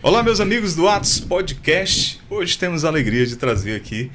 Olá, meus amigos do Atos Podcast. Hoje temos a alegria de trazer aqui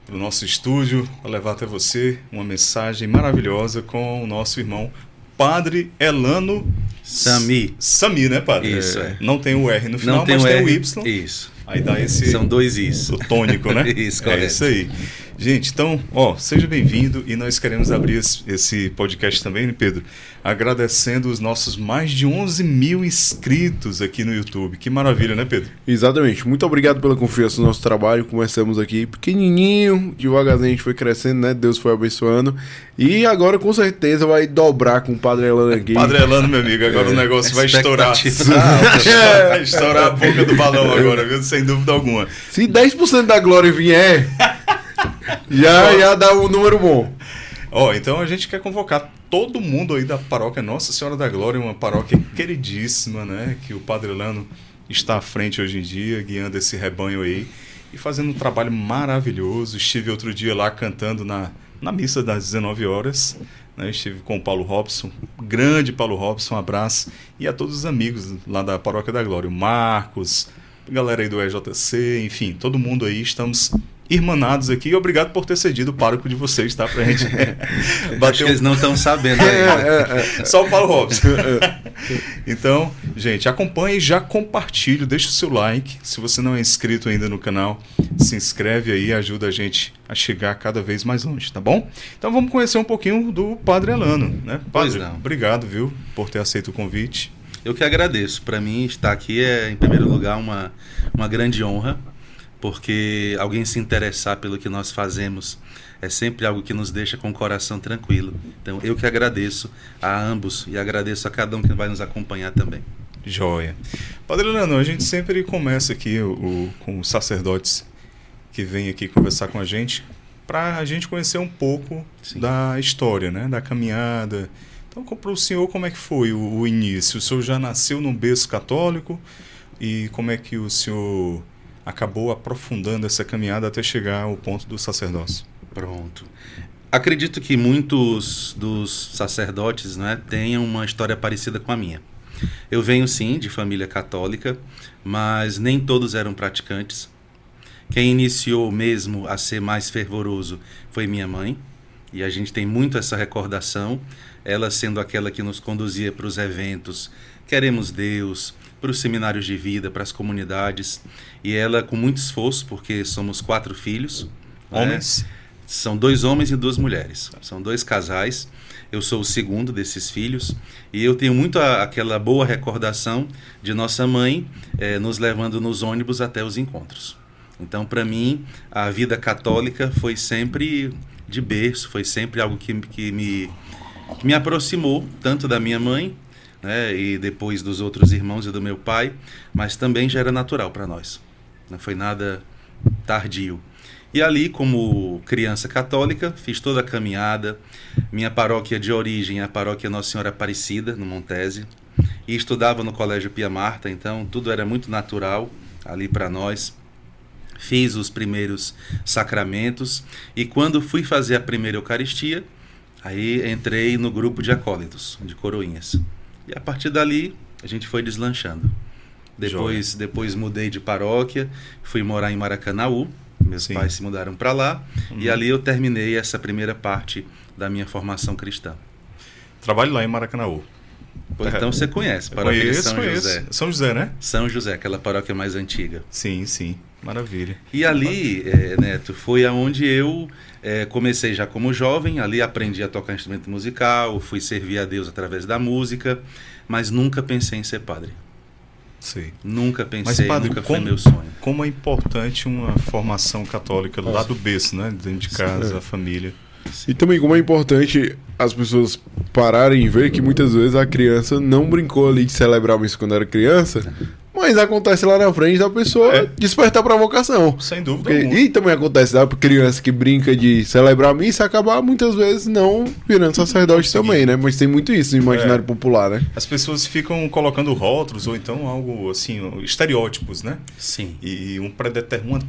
para o nosso estúdio, para levar até você uma mensagem maravilhosa com o nosso irmão Padre Elano Sami. Sami, né, Padre? Isso, Não tem o R no final, não tem mas o tem R. o Y. Isso. Aí dá esse... São dois Is. O tônico, né? Isso, correto. É isso aí. Gente, então, seja bem-vindo e nós queremos abrir esse podcast também, né, Pedro? Agradecendo os nossos mais de 11 mil inscritos aqui no YouTube. Que maravilha, né, Pedro? Exatamente. Muito obrigado pela confiança no nosso trabalho. Começamos aqui pequenininho, devagarzinho a gente foi crescendo, né? Deus foi abençoando. E agora, com certeza, vai dobrar com o Padre Elano aqui. Padre Elano, meu amigo, agora o negócio vai estourar. Vai estourar a boca do balão agora, viu? Sem dúvida alguma. Se 10% da glória vier, já dá um número bom. Então a gente quer convocar todo mundo aí da paróquia Nossa Senhora da Glória, uma paróquia queridíssima, né? Que o Padre Elano está à frente hoje em dia, guiando esse rebanho aí e fazendo um trabalho maravilhoso. Estive outro dia lá cantando na missa das 19 horas, né? Estive com o Paulo Robson, grande Paulo Robson, um abraço. E a todos os amigos lá da Paróquia da Glória, o Marcos, a galera aí do EJC, enfim, todo mundo aí, estamos irmanados aqui. E obrigado por ter cedido o pároco de vocês, tá? Pra gente bater. Acho que eles não estão sabendo ainda. Só o Paulo Robson. Então, gente, acompanhe e já compartilhe, deixa o seu like. Se você não é inscrito ainda no canal, se inscreve aí, ajuda a gente a chegar cada vez mais longe, tá bom? Então vamos conhecer um pouquinho do Padre Elano, né? Padre, obrigado, viu, por ter aceito o convite. Eu que agradeço. Para mim, estar aqui é, em primeiro lugar, uma grande honra, porque alguém se interessar pelo que nós fazemos é sempre algo que nos deixa com o coração tranquilo. Então, eu que agradeço a ambos e agradeço a cada um que vai nos acompanhar também. Joia. Padre Elano, a gente sempre começa aqui com os sacerdotes que vêm aqui conversar com a gente, para a gente conhecer um pouco da história, né, da caminhada. Então, para o senhor, como é que foi o início? O senhor já nasceu num berço católico e como é que o senhor acabou aprofundando essa caminhada até chegar ao ponto do sacerdócio? Pronto. Acredito que muitos dos sacerdotes, né, tenham uma história parecida com a minha. Eu venho, sim, de família católica, mas nem todos eram praticantes. Quem iniciou mesmo a ser mais fervoroso foi minha mãe, e a gente tem muito essa recordação, ela sendo aquela que nos conduzia para os eventos Queremos Deus, para os seminários de vida, para as comunidades, e ela com muito esforço, porque somos 4 filhos. Homens? Né? São 2 homens e 2 mulheres, são 2 casais, eu sou o segundo desses filhos, e eu tenho muito aquela boa recordação de nossa mãe nos levando nos ônibus até os encontros. Então, para mim, a vida católica foi sempre de berço, foi sempre algo que me aproximou, tanto da minha mãe, né, e depois dos outros irmãos e do meu pai, mas também já era natural para nós. Não foi nada tardio. E ali, como criança católica, fiz toda a caminhada. Minha paróquia de origem é a paróquia Nossa Senhora Aparecida, no Montese, e estudava no Colégio Pia Marta, então tudo era muito natural ali para nós. Fiz os primeiros sacramentos e quando fui fazer a primeira Eucaristia, aí entrei no grupo de acólitos, de coroinhas. E a partir dali, a gente foi deslanchando. Depois mudei de paróquia, fui morar em Maracanaú, meus pais se mudaram para lá, e ali eu terminei essa primeira parte da minha formação cristã. Trabalho lá em Maracanaú. Pois então você conhece, paróquia de São José. São José, né? São José, aquela paróquia mais antiga. Sim, sim. Maravilha. E ali, Neto, foi aonde eu comecei já como jovem, ali aprendi a tocar instrumento musical, fui servir a Deus através da música, mas nunca pensei em ser padre. Sim. Nunca pensei, mas, padre, nunca foi meu sonho. Como é importante uma formação católica lá do berço, né? Dentro de casa, a família. E também como é importante as pessoas pararem e ver que muitas vezes a criança não brincou ali de celebrar isso quando era criança, mas acontece lá na frente da pessoa despertar para a vocação. Sem dúvida alguma. E também acontece da criança que brinca de celebrar a missa acabar muitas vezes não virando sacerdote também, né? Mas tem muito isso no imaginário popular, né? As pessoas ficam colocando rótulos ou então algo assim, estereótipos, né? Sim. E uma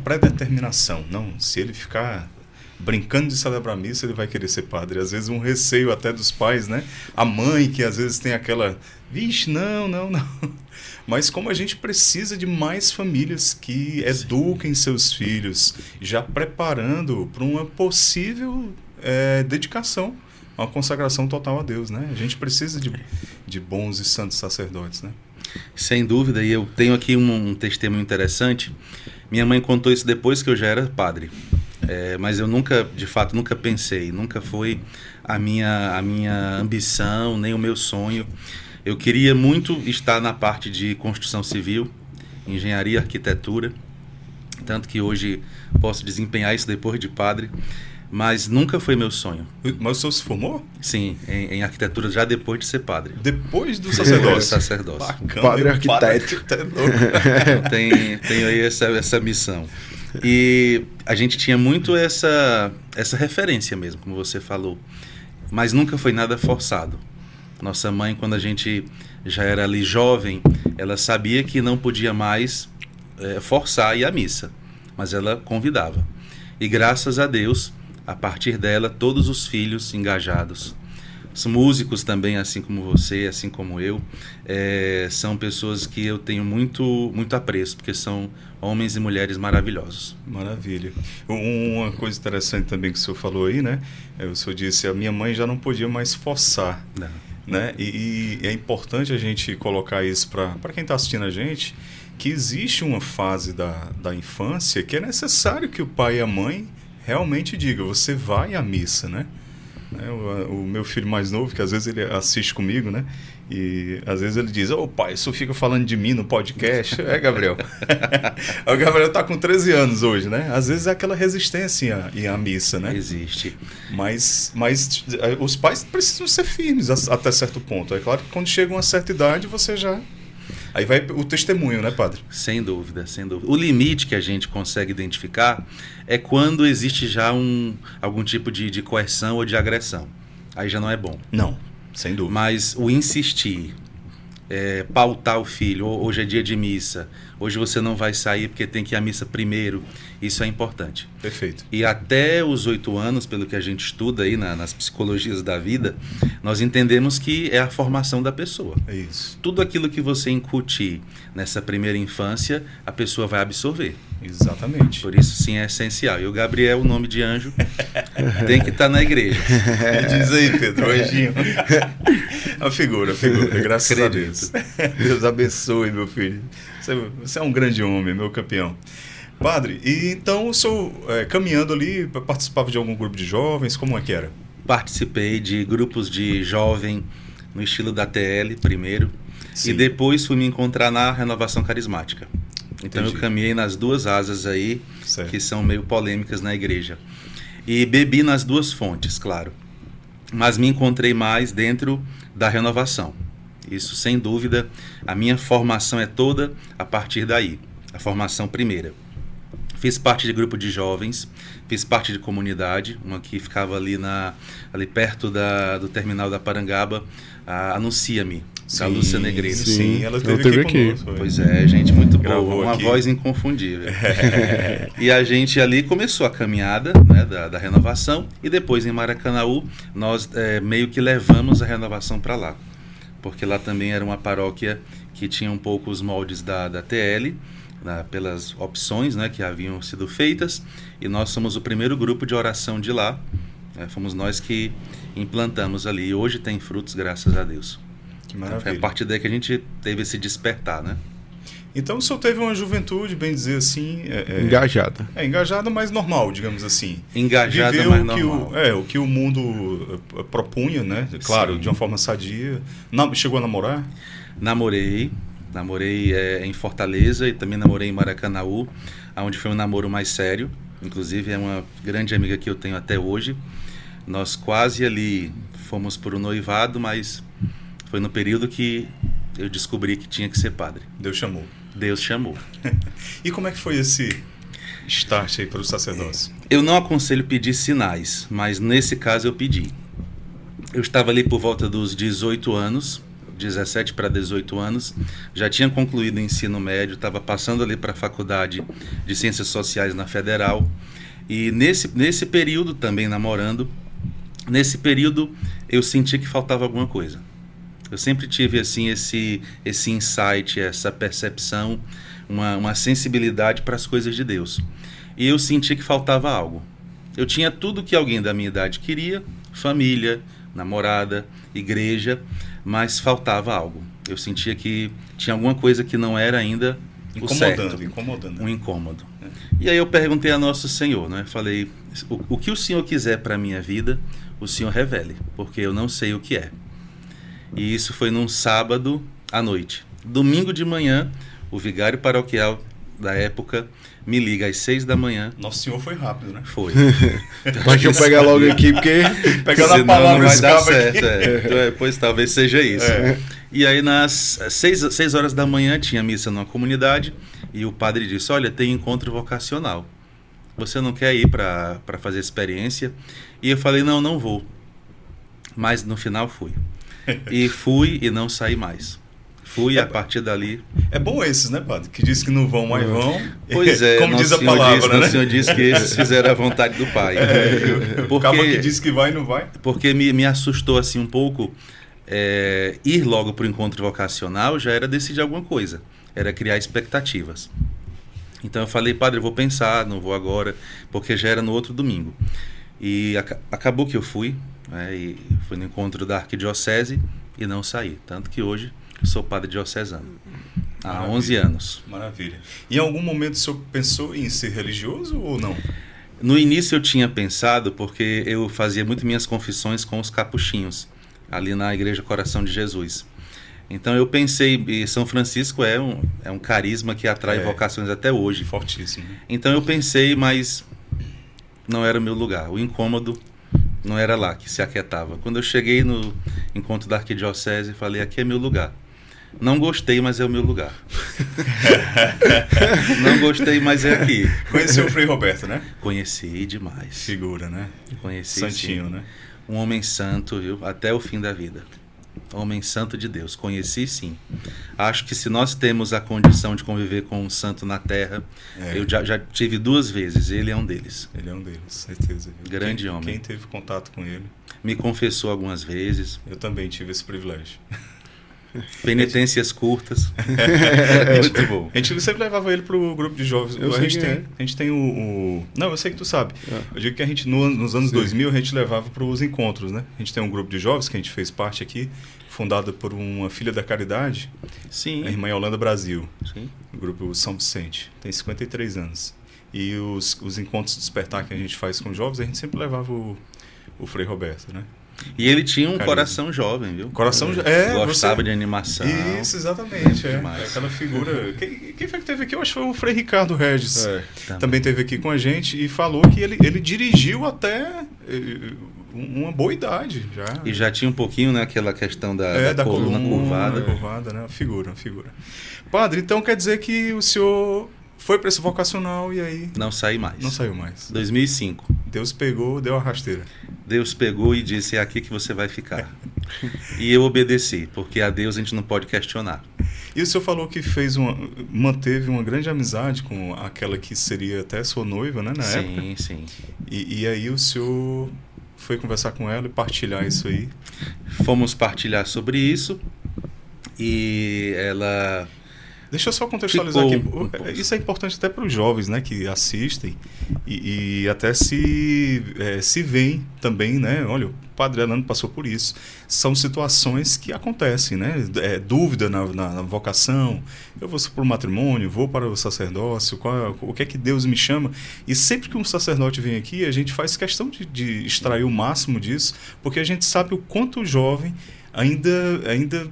predeterminação. Não, se ele ficar brincando de celebrar a missa, ele vai querer ser padre. Às vezes um receio até dos pais, né? A mãe que às vezes tem aquela Vixe, não. Mas como a gente precisa de mais famílias que eduquem seus filhos, já preparando para uma possível dedicação, uma consagração total a Deus, né? A gente precisa de bons e santos sacerdotes, né? Sem dúvida, e eu tenho aqui um testemunho interessante. Minha mãe contou isso depois que eu já era padre, mas eu nunca pensei, nunca foi a minha ambição, nem o meu sonho. Eu queria muito estar na parte de construção civil, engenharia, arquitetura, tanto que hoje posso desempenhar isso depois de padre, mas nunca foi meu sonho. Mas o senhor se formou? Sim, em arquitetura já depois de ser padre. Depois do sacerdócio? Sacerdócio. Bacana, Padre arquiteto. Tenho aí essa missão. E a gente tinha muito essa referência mesmo, como você falou, mas nunca foi nada forçado. Nossa mãe, quando a gente já era ali jovem, ela sabia que não podia mais forçar a ir à missa, mas ela convidava. E graças a Deus, a partir dela, todos os filhos engajados. Os músicos também, assim como você, assim como eu, são pessoas que eu tenho muito apreço, porque são homens e mulheres maravilhosos. Maravilha. Uma coisa interessante também que o senhor falou aí, né? O senhor disse, a minha mãe já não podia mais forçar. Não. Né? E é importante a gente colocar isso para quem está assistindo a gente, que existe uma fase da infância que é necessário que o pai e a mãe realmente digam, você vai à missa, né? O meu filho mais novo, que às vezes ele assiste comigo, né? E às vezes ele diz, pai, isso fica falando de mim no podcast. Gabriel. O Gabriel tá com 13 anos hoje, né? Às vezes é aquela resistência em ir à missa, né? Existe. Mas os pais precisam ser firmes até certo ponto. É claro que quando chega uma certa idade, você já... Aí vai o testemunho, né, padre? Sem dúvida, sem dúvida. O limite que a gente consegue identificar é quando existe já algum tipo de coerção ou de agressão. Aí já não é bom. Não, sem dúvida. Mas o insistir, pautar o filho, hoje é dia de missa, hoje você não vai sair porque tem que ir à missa primeiro, isso é importante. Perfeito. E até os 8 anos, pelo que a gente estuda aí nas psicologias da vida, nós entendemos que é a formação da pessoa. É isso. Tudo aquilo que você incutir nessa primeira infância, a pessoa vai absorver. Exatamente. Por isso, sim, é essencial. E o Gabriel, o nome de anjo, tem que estar na igreja. Diz aí, Pedro, o anjinho. A figura, graças a Deus. Deus abençoe, meu filho. Você é um grande homem, meu campeão. Padre, e então o senhor, caminhando ali, participava de algum grupo de jovens? Como é que era? Participei de grupos de jovem no estilo da TL primeiro. Sim. E depois fui me encontrar na Renovação Carismática. Então Entendi. eu caminhei nas duas asas aí, Certo. que são meio polêmicas na igreja. E bebi nas duas fontes, claro. Mas me encontrei mais dentro da renovação. Isso, sem dúvida, a minha formação é toda a partir daí. A formação primeira. Fiz parte de grupo de jovens, fiz parte de comunidade, uma que ficava ali perto do terminal da Parangaba, a Anuncia-me, da Lúcia Negreiro. Sim, ela esteve aqui conosco. Pois é, gente muito Gravou boa, uma aqui. voz inconfundível. E a gente ali começou a caminhada, né, da renovação, e depois em Maracanaú nós meio que levamos a renovação para lá, porque lá também era uma paróquia que tinha um pouco os moldes da TL, pelas opções, né, que haviam sido feitas, e nós somos o primeiro grupo de oração de lá. Fomos nós que implantamos ali, e hoje tem frutos, graças a Deus. Que maravilha. Foi a partir daí que a gente teve esse despertar, né? Então o senhor teve uma juventude, bem dizer assim... Engajada. Engajada, mas normal, digamos assim. Engajada, Viveu mas normal. O que o mundo propunha, né? Claro, Sim. de uma forma sadia. Chegou a namorar? Namorei em Fortaleza e também namorei em Maracanaú, onde foi um namoro mais sério. Inclusive é uma grande amiga que eu tenho até hoje. Nós quase ali fomos por um noivado, mas foi no período que eu descobri que tinha que ser padre. Deus chamou. Deus chamou. E como é que foi esse start aí para o sacerdócio? Eu não aconselho pedir sinais, mas nesse caso eu pedi. Eu estava ali por volta dos 18 anos, 17 para 18 anos, já tinha concluído o ensino médio, estava passando ali para a faculdade de Ciências Sociais na Federal, e nesse período também namorando, nesse período eu senti que faltava alguma coisa. Eu sempre tive assim esse insight, essa percepção, uma sensibilidade para as coisas de Deus. E eu senti que faltava algo. Eu tinha tudo que alguém da minha idade queria, família, namorada, igreja, mas faltava algo. Eu sentia que tinha alguma coisa que não era ainda o certo. Incomodando. Um incômodo. E aí eu perguntei a Nosso Senhor, né? Falei, o que o Senhor quiser para a minha vida, o Senhor revele, porque eu não sei o que é. E isso foi num sábado à noite. Domingo de manhã, o vigário paroquial da época me liga às 6 da manhã. Nosso Senhor foi rápido, né? Foi. Mas deixa eu pegar logo aqui, porque... Pegando a Senão palavra não vai dar certo. aqui. Então, pois talvez seja isso. É. E aí, nas 6 horas da manhã, tinha missa numa comunidade e o padre disse, olha, tem encontro vocacional. Você não quer ir para fazer experiência? E eu falei, não vou. Mas no final fui. E fui e não saí mais. Fui a partir dali. É bom esses, né, padre? Que diz que não vão, mas vão. Pois é, como diz a palavra, né? O Senhor disse que esses fizeram a vontade do Pai. Acaba que diz que vai e não vai. Porque me assustou assim um pouco. Ir logo para o encontro vocacional já era decidir alguma coisa. Era criar expectativas. Então eu falei, padre, eu vou pensar, não vou agora, porque já era no outro domingo. E acabou que eu fui, né, e fui no encontro da arquidiocese e não saí. Tanto que hoje sou padre diocesano. Há Maravilha. 11 anos. Maravilha. E em algum momento o senhor pensou em ser religioso ou não? No início eu tinha pensado, porque eu fazia muito minhas confissões com os capuchinhos, ali na Igreja Coração de Jesus. Então eu pensei, e São Francisco é um carisma que atrai vocações até hoje. Fortíssimo. Então eu pensei, mas não era o meu lugar. O incômodo não era lá que se aquietava. Quando eu cheguei no encontro da arquidiocese, falei, aqui é meu lugar. Não gostei, mas é o meu lugar. Não gostei, mas é aqui. Conheceu o Frei Roberto, né? Conheci demais. Figura, né? Conheci, Santinho, sim. né? Um homem santo, viu? Até o fim da vida. Homem santo de Deus. Conheci, sim. Acho que se nós temos a condição de conviver com um santo na terra, eu já tive 2 vezes. Ele é um deles. Ele é um deles, certeza. Grande homem. Quem teve contato com ele? Me confessou algumas vezes. Eu também tive esse privilégio. Penitências curtas. Muito bom. A gente sempre levava ele pro grupo de jovens. A gente tem o... Não, eu sei que tu sabe. Eu digo que a gente, nos anos 2000, a gente levava para os encontros, né? A gente tem um grupo de jovens que a gente fez parte aqui, fundado por uma filha da caridade, Sim. a irmã Yolanda Brasil, Sim. o grupo São Vicente. Tem 53 anos. E os encontros de despertar que a gente faz com jovens, a gente sempre levava o Frei Roberto, né? E ele tinha um Carisma. Coração jovem, viu? você... Gostava de animação. Isso, exatamente. Demais. Aquela figura... Quem foi que teve aqui? Eu acho que foi o Frei Ricardo Regis. Também teve aqui com a gente e falou que ele dirigiu até uma boa idade. E já tinha um pouquinho, né, aquela questão da coluna curvada. Curvada, né? Figura. Padre, então quer dizer que o senhor foi para esse vocacional e aí... Não saí mais. Não saiu mais. 2005. Deus pegou, deu a rasteira. Deus pegou e disse, é aqui que você vai ficar. E eu obedeci, porque a Deus a gente não pode questionar. E o senhor falou que manteve uma grande amizade com aquela que seria até sua noiva, né, na época? Sim. E aí o senhor foi conversar com ela e partilhar isso aí? Fomos partilhar sobre isso e ela... Deixa eu só contextualizar aqui. Isso é importante até para os jovens, né, que assistem e até se veem também, né? Olha, o Padre Elano passou por isso. São situações que acontecem, né? Dúvida na vocação. Eu vou para o matrimônio, vou para o sacerdócio, o que é que Deus me chama? E sempre que um sacerdote vem aqui, a gente faz questão de extrair o máximo disso, porque a gente sabe o quanto o jovem ainda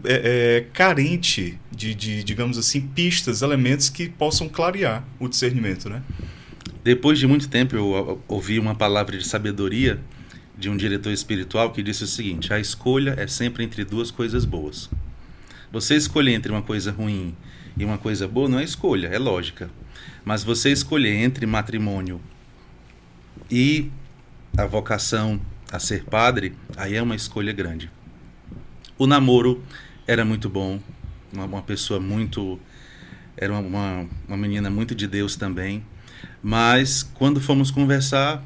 é carente de, digamos assim, pistas, elementos que possam clarear o discernimento, né? Depois de muito tempo eu ouvi uma palavra de sabedoria de um diretor espiritual que disse o seguinte: a escolha é sempre entre 2 coisas boas. Você escolher entre uma coisa ruim e uma coisa boa não é escolha, é lógica. Mas você escolher entre matrimônio e a vocação a ser padre, aí é uma escolha grande. O namoro era muito bom, uma pessoa muito... Era uma menina muito de Deus também. Mas quando fomos conversar,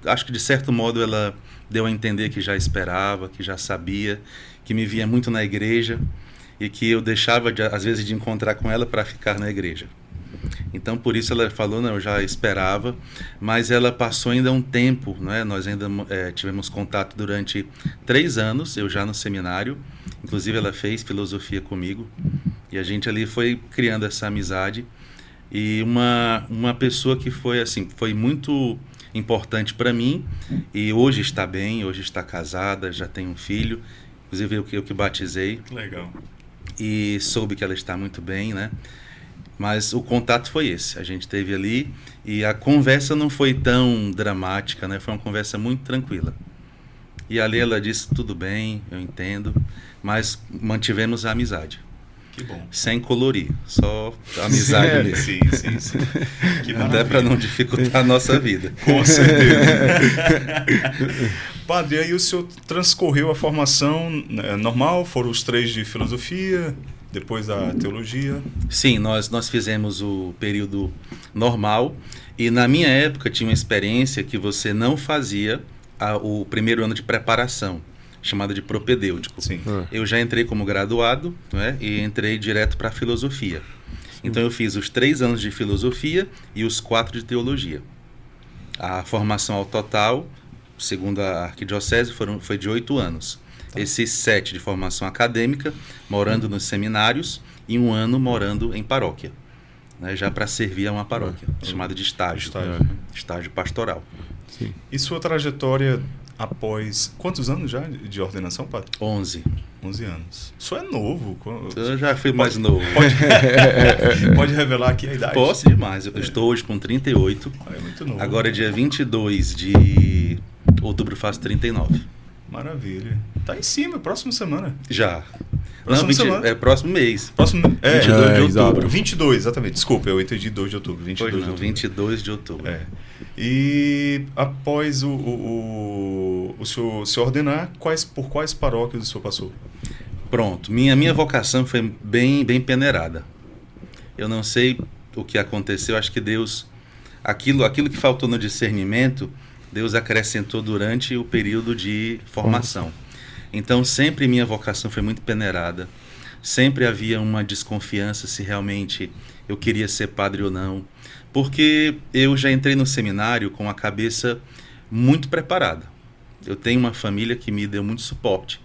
acho que de certo modo ela deu a entender que já esperava, que já sabia, que me via muito na igreja e que eu deixava, às vezes, de encontrar com ela para ficar na igreja. Então, por isso ela falou, não, eu já esperava, mas ela passou ainda um tempo, né? Nós ainda tivemos contato durante 3 anos, eu já no seminário, inclusive ela fez filosofia comigo, e a gente ali foi criando essa amizade, e uma pessoa que foi assim, foi muito importante para mim, e hoje está bem, hoje está casada, já tem um filho, inclusive eu que batizei. Legal. E soube que ela está muito bem, né? Mas o contato foi esse, a gente teve ali, e a conversa não foi tão dramática, né? Foi uma conversa muito tranquila. E ali ela disse, tudo bem, eu entendo, mas mantivemos a amizade. Que bom. Sem colorir, só amizade mesmo. Sim. Que até para não dificultar a nossa vida. Com certeza. Padre, aí o senhor transcorreu a formação normal, foram os 3 de filosofia, depois a teologia? Sim, nós fizemos o período normal, e na minha época tinha uma experiência que você não fazia o primeiro ano de preparação, chamado de propedêutico. Sim. Eu já entrei como graduado, né, e entrei direto para a filosofia. Então eu fiz os 3 anos de filosofia e os 4 de teologia. A formação ao total, segundo a arquidiocese, foi de 8 anos. Esses 7 de formação acadêmica, morando nos seminários, e 1 ano morando em paróquia, né, já para servir a uma paróquia, chamado de estágio pastoral. Sim. E sua trajetória após quantos anos já de ordenação, padre? 11. 11 anos. Isso é novo. Eu já fui mais novo. Pode revelar aqui a idade? Posso demais. Eu estou hoje com 38. É muito novo. Agora, dia 22 de outubro, faço 39. Maravilha. Tá em cima, próxima semana. Já. Próxima semana. É próximo mês. Próximo, 22 de outubro. exato. 22, exatamente. Desculpa, eu entendi 2 de outubro. 22 Pois de não, outubro. 22 de outubro. É. E após o senhor se ordenar, por quais paróquias o senhor passou? Pronto. Minha vocação foi bem peneirada. Eu não sei o que aconteceu. Acho que Deus... Aquilo que faltou no discernimento, Deus acrescentou durante o período de formação. Então, sempre minha vocação foi muito peneirada. Sempre havia uma desconfiança se realmente eu queria ser padre ou não. Porque eu já entrei no seminário com a cabeça muito preparada. Eu tenho uma família que me deu muito suporte.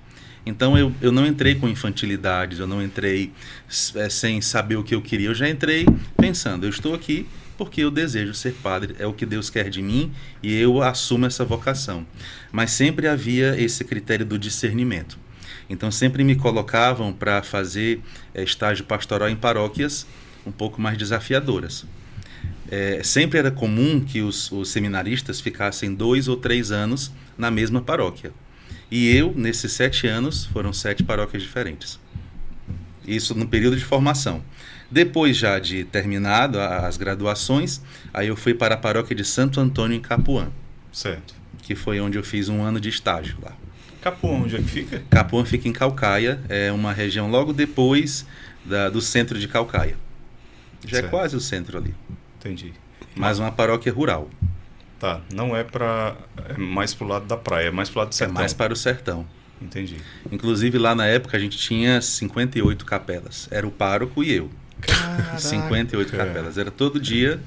Então, eu não entrei com infantilidades, eu não entrei sem saber o que eu queria. Eu já entrei pensando, eu estou aqui porque eu desejo ser padre, é o que Deus quer de mim e eu assumo essa vocação. Mas sempre havia esse critério do discernimento. Então sempre me colocavam para fazer estágio pastoral em paróquias um pouco mais desafiadoras. Sempre era comum que os seminaristas ficassem 2 ou 3 anos na mesma paróquia. E eu, nesses 7 anos, foram 7 paróquias diferentes. Isso no período de formação. Depois já de terminado as graduações, aí eu fui para a paróquia de Santo Antônio em Capuã. Certo. Que foi onde eu fiz 1 ano de estágio lá. Capuã, onde é que fica? Capuã fica em Caucaia, é uma região logo depois do centro de Caucaia. Já Certo. É quase o centro ali. Entendi. Mas uma paróquia rural. Tá, não é mais pro lado da praia, é mais pro lado do É sertão. mais para o sertão. Entendi. Inclusive lá na época a gente tinha 58 capelas. Era o pároco e eu. Caraca. 58 capelas. Era todo dia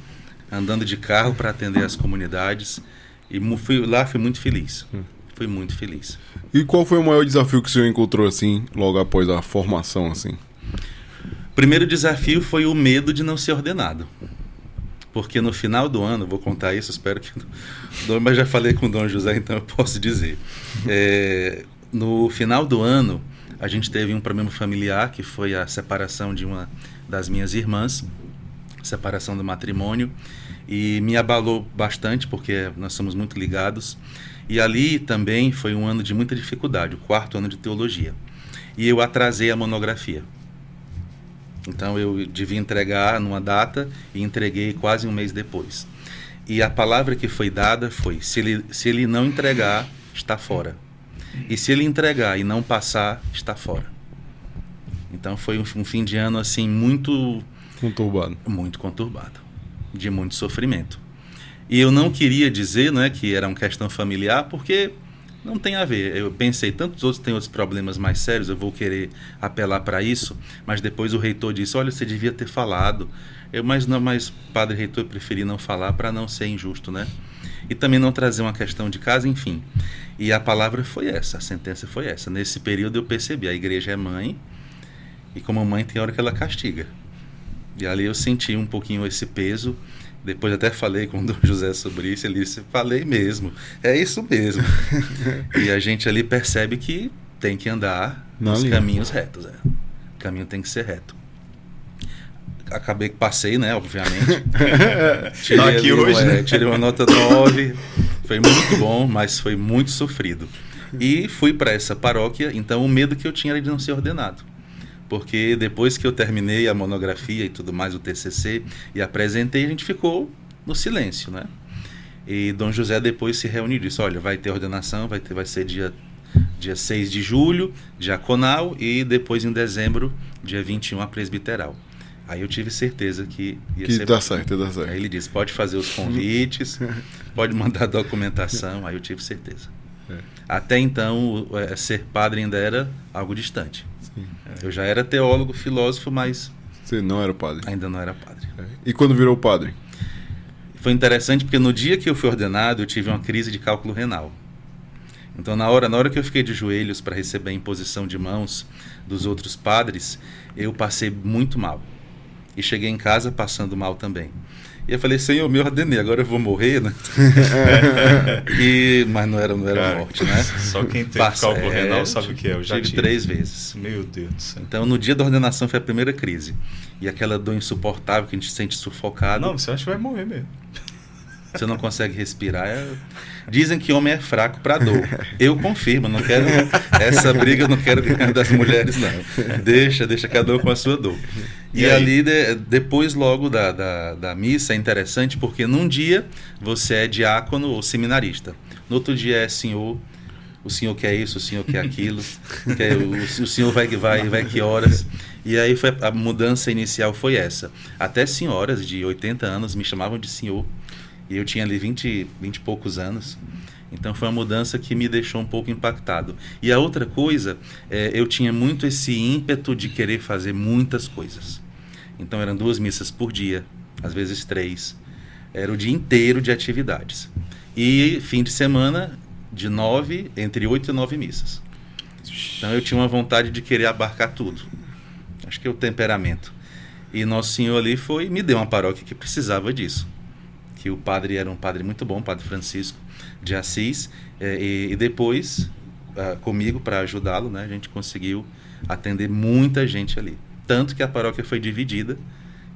andando de carro para atender as comunidades. E fui muito feliz. Fui muito feliz. E qual foi o maior desafio que o senhor encontrou, assim, logo após a formação, assim? O primeiro desafio foi o medo de não ser ordenado. Porque no final do ano, vou contar isso, espero que... Mas já falei com o Dom José, então eu posso dizer. No final do ano, a gente teve um problema familiar, que foi a separação de uma das minhas irmãs, separação do matrimônio, e me abalou bastante, porque nós somos muito ligados. E ali também foi um ano de muita dificuldade, o 4º ano de teologia. E eu atrasei a monografia. Então eu devia entregar numa data e entreguei quase um mês depois. E a palavra que foi dada foi, se ele não entregar, está fora. E se ele entregar e não passar, está fora. Então foi um fim de ano assim muito conturbado, de muito sofrimento. E eu não queria dizer, não é, que era uma questão familiar, porque Não tem a ver. Eu pensei, tantos outros têm outros problemas mais sérios, eu vou querer apelar para isso, mas depois o reitor disse, olha, você devia ter falado. Mas padre reitor, eu preferi não falar para não ser injusto, né? E também não trazer uma questão de casa, enfim. E a palavra foi essa, a sentença foi essa. Nesse período eu percebi, a igreja é mãe, e como mãe tem hora que ela castiga. E ali eu senti um pouquinho esse peso. Depois até falei com o Dom José sobre isso, ele disse, falei mesmo, é isso mesmo. E a gente ali percebe que tem que andar nos caminhos retos. O caminho tem que ser reto. Acabei que passei, né, obviamente. Tirei uma nota 9, foi muito bom, mas foi muito sofrido. E fui para essa paróquia, então o medo que eu tinha era de não ser ordenado. Porque depois que eu terminei a monografia e tudo mais, o TCC, e apresentei, a gente ficou no silêncio, né? E Dom José depois se reuniu e disse, olha, vai ter ordenação, vai ser dia 6 de julho, diaconal, e depois em dezembro, dia 21, a presbiteral. Aí eu tive certeza que ia ser... dá certo. Aí ele disse, pode fazer os convites, pode mandar a documentação, aí eu tive certeza. Até então, ser padre ainda era algo distante. Eu já era teólogo, filósofo, mas... Você não era padre? Ainda não era padre. E quando virou padre? Foi interessante porque no dia que eu fui ordenado, eu tive uma crise de cálculo renal. Então, na hora que eu fiquei de joelhos para receber a imposição de mãos dos outros padres, eu passei muito mal. E cheguei em casa passando mal também. E eu falei, Senhor, me ordenei, agora eu vou morrer, né? Mas não era morte, né? Só quem tem cálculo renal sabe o que é. Eu já tive 3 vezes. Meu Deus do céu. Então, no dia da ordenação foi a primeira crise. E aquela dor insuportável que a gente se sente sufocado. Não, você acha que vai morrer mesmo. Você não consegue respirar. Dizem que homem é fraco para dor. Eu confirmo, não quero essa briga, eu não quero ganhar das mulheres, não. Deixa cada um com a sua dor. E ali, depois logo da missa, é interessante porque num dia você é diácono ou seminarista. No outro dia é senhor, o senhor quer isso, o senhor quer aquilo, o senhor vai que horas. E aí a mudança inicial foi essa. Até senhoras de 80 anos me chamavam de senhor. E eu tinha ali 20 e poucos anos. Então foi uma mudança que me deixou um pouco impactado. E a outra coisa, eu tinha muito esse ímpeto de querer fazer muitas coisas. Então eram 2 missas por dia, às vezes 3. Era o dia inteiro de atividades. E fim de semana, entre 8 e 9 missas. Então eu tinha uma vontade de querer abarcar tudo. Acho que é o temperamento. E Nosso Senhor ali me deu uma paróquia que precisava disso. Que o padre era um padre muito bom, o padre Francisco de Assis, e depois, comigo, para ajudá-lo, né, a gente conseguiu atender muita gente ali. Tanto que a paróquia foi dividida,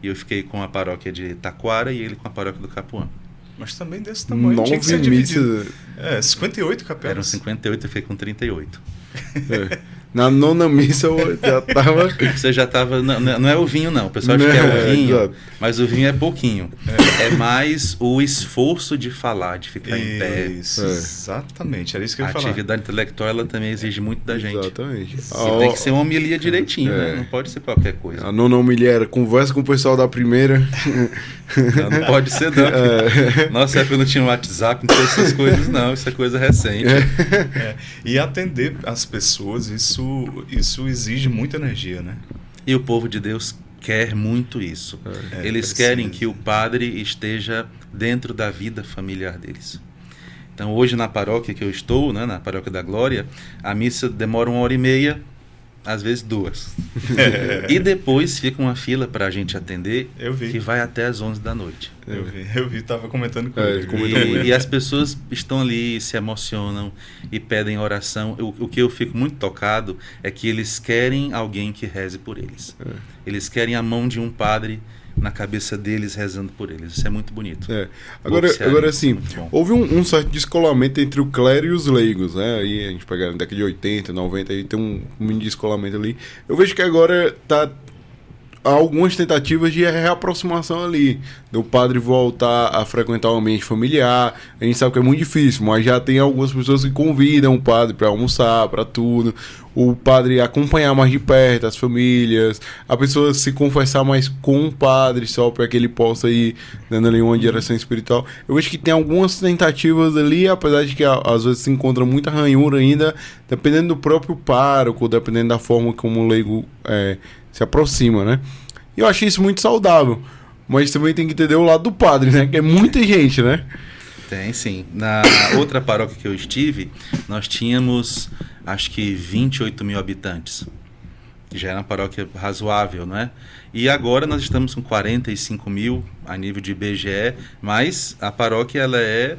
e eu fiquei com a paróquia de Taquara e ele com a paróquia do Capuã. Mas também desse tamanho tinha que ser dividido. 58 capelas. Eram 58, eu fiquei com 38. Na 9ª missa eu já estava... Você já estava... Não é o vinho, não. O pessoal acha que é o vinho, exato. Mas o vinho é pouquinho. É mais o esforço de falar, de ficar em pé. Isso, exatamente. Era isso que eu ia falar. A atividade intelectual, ela também exige muito da gente. Exatamente. E tem que ser uma homilia direitinho, né? Não pode ser qualquer coisa. A 9ª homilia era conversa com o pessoal da primeira. Não pode ser, não. Nossa época não tinha WhatsApp, não tinha essas coisas, não. Isso é coisa recente. E atender as pessoas, isso exige muita energia, né? E o povo de Deus quer muito isso. Eles querem que o padre esteja dentro da vida familiar deles. Então, hoje na paróquia que eu estou, né, na Paróquia da Glória, a missa demora 1h30, às vezes 2. E depois fica uma fila para a gente atender, que vai até as 11 da noite. Eu vi, estava comentando com ele. E as pessoas estão ali, se emocionam e pedem oração. O que eu fico muito tocado é que eles querem alguém que reze por eles. Eles querem a mão de um padre na cabeça deles, rezando por eles. Isso é muito bonito. Agora assim, houve um certo descolamento entre o clero e os leigos, né? Aí a gente pega na década de 80, 90, aí tem um mini descolamento ali. Eu vejo que agora tá há algumas tentativas de reaproximação ali, do padre voltar a frequentar o ambiente familiar. A gente sabe que é muito difícil, mas já tem algumas pessoas que convidam o padre para almoçar, para tudo. O padre acompanhar mais de perto as famílias, a pessoa se confessar mais com o padre só para que ele possa ir dando ali uma direção espiritual. Eu acho que tem algumas tentativas ali, apesar de que às vezes se encontra muita ranhura ainda, dependendo do próprio pároco, dependendo da forma como o leigo se aproxima, né? E eu achei isso muito saudável, mas também tem que entender o lado do padre, né? Que é muita gente, né? Tem, sim. Na outra paróquia que eu estive, nós tínhamos, acho que 28 mil habitantes. Já era uma paróquia razoável, não é? E agora nós estamos com 45 mil a nível de IBGE, mas a paróquia ela é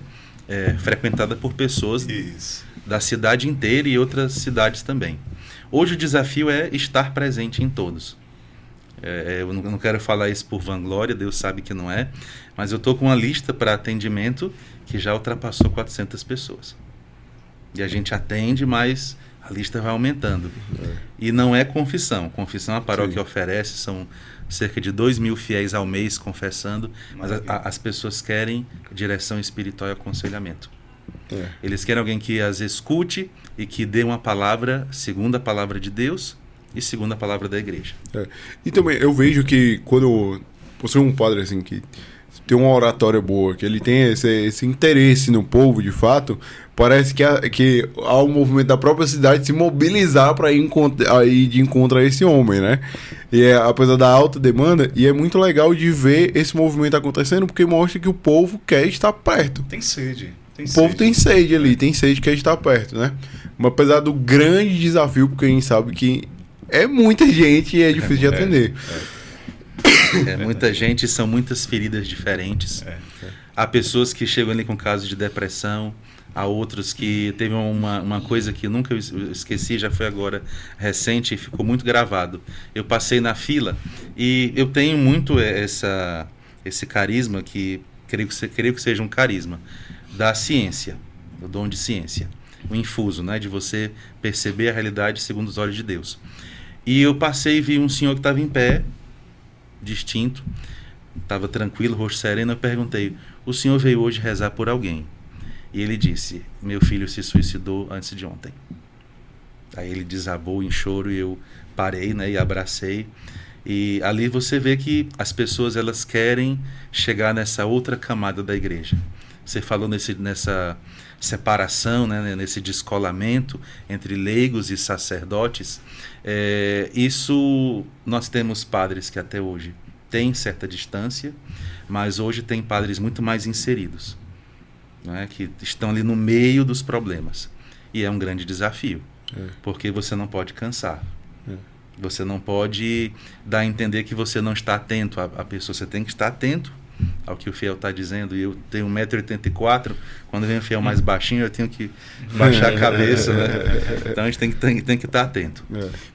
frequentada por pessoas da cidade inteira e outras cidades também. Hoje o desafio é estar presente em todos. Eu não quero falar isso por vanglória, Deus sabe que não é, mas eu estou com uma lista para atendimento que já ultrapassou 400 pessoas. E a gente atende, mas a lista vai aumentando. E não é confissão. Confissão a paróquia oferece, são cerca de 2 mil fiéis ao mês confessando, mas as pessoas querem direção espiritual e aconselhamento. Eles querem alguém que as escute e que dê uma palavra segundo a palavra de Deus e segundo a palavra da igreja. E também eu vejo que quando você é um padre assim que tem uma oratória boa, que ele tem esse interesse no povo de fato, parece que há um movimento da própria cidade se mobilizar para ir de encontro a esse homem, né? E apesar da alta demanda, e é muito legal de ver esse movimento acontecendo, porque mostra que o povo quer estar perto. Tem sede. O povo tem sede ali, tem sede, quer estar perto, né? Mas apesar do grande desafio, porque a gente sabe que é muita gente e é difícil de atender. Muita gente, são muitas feridas diferentes. Há pessoas que chegam ali com casos de depressão, há outros que teve uma coisa que nunca eu esqueci, já foi agora recente e ficou muito gravado. Eu passei na fila e eu tenho muito esse carisma, que creio que seja um carisma, da ciência, o dom de ciência, o infuso, né, de você perceber a realidade segundo os olhos de Deus. E eu passei e vi um senhor que estava em pé, distinto, estava tranquilo, rosto sereno. Eu perguntei: o senhor veio hoje rezar por alguém? E ele disse: meu filho se suicidou antes de ontem. Aí ele desabou em choro e eu parei, né, e abracei. E ali você vê que as pessoas elas querem chegar nessa outra camada da igreja. Você falou nessa separação, né, nesse descolamento entre leigos e sacerdotes. Isso nós temos padres que até hoje têm certa distância, mas hoje tem padres muito mais inseridos, né, que estão ali no meio dos problemas. E é um grande desafio, porque você não pode cansar. Você não pode dar a entender que você não está atento à pessoa. Você tem que estar atento ao que o fiel está dizendo. E eu tenho 1,84 m, quando vem um fiel mais baixinho eu tenho que baixar a cabeça, né? Então a gente tem que estar atento.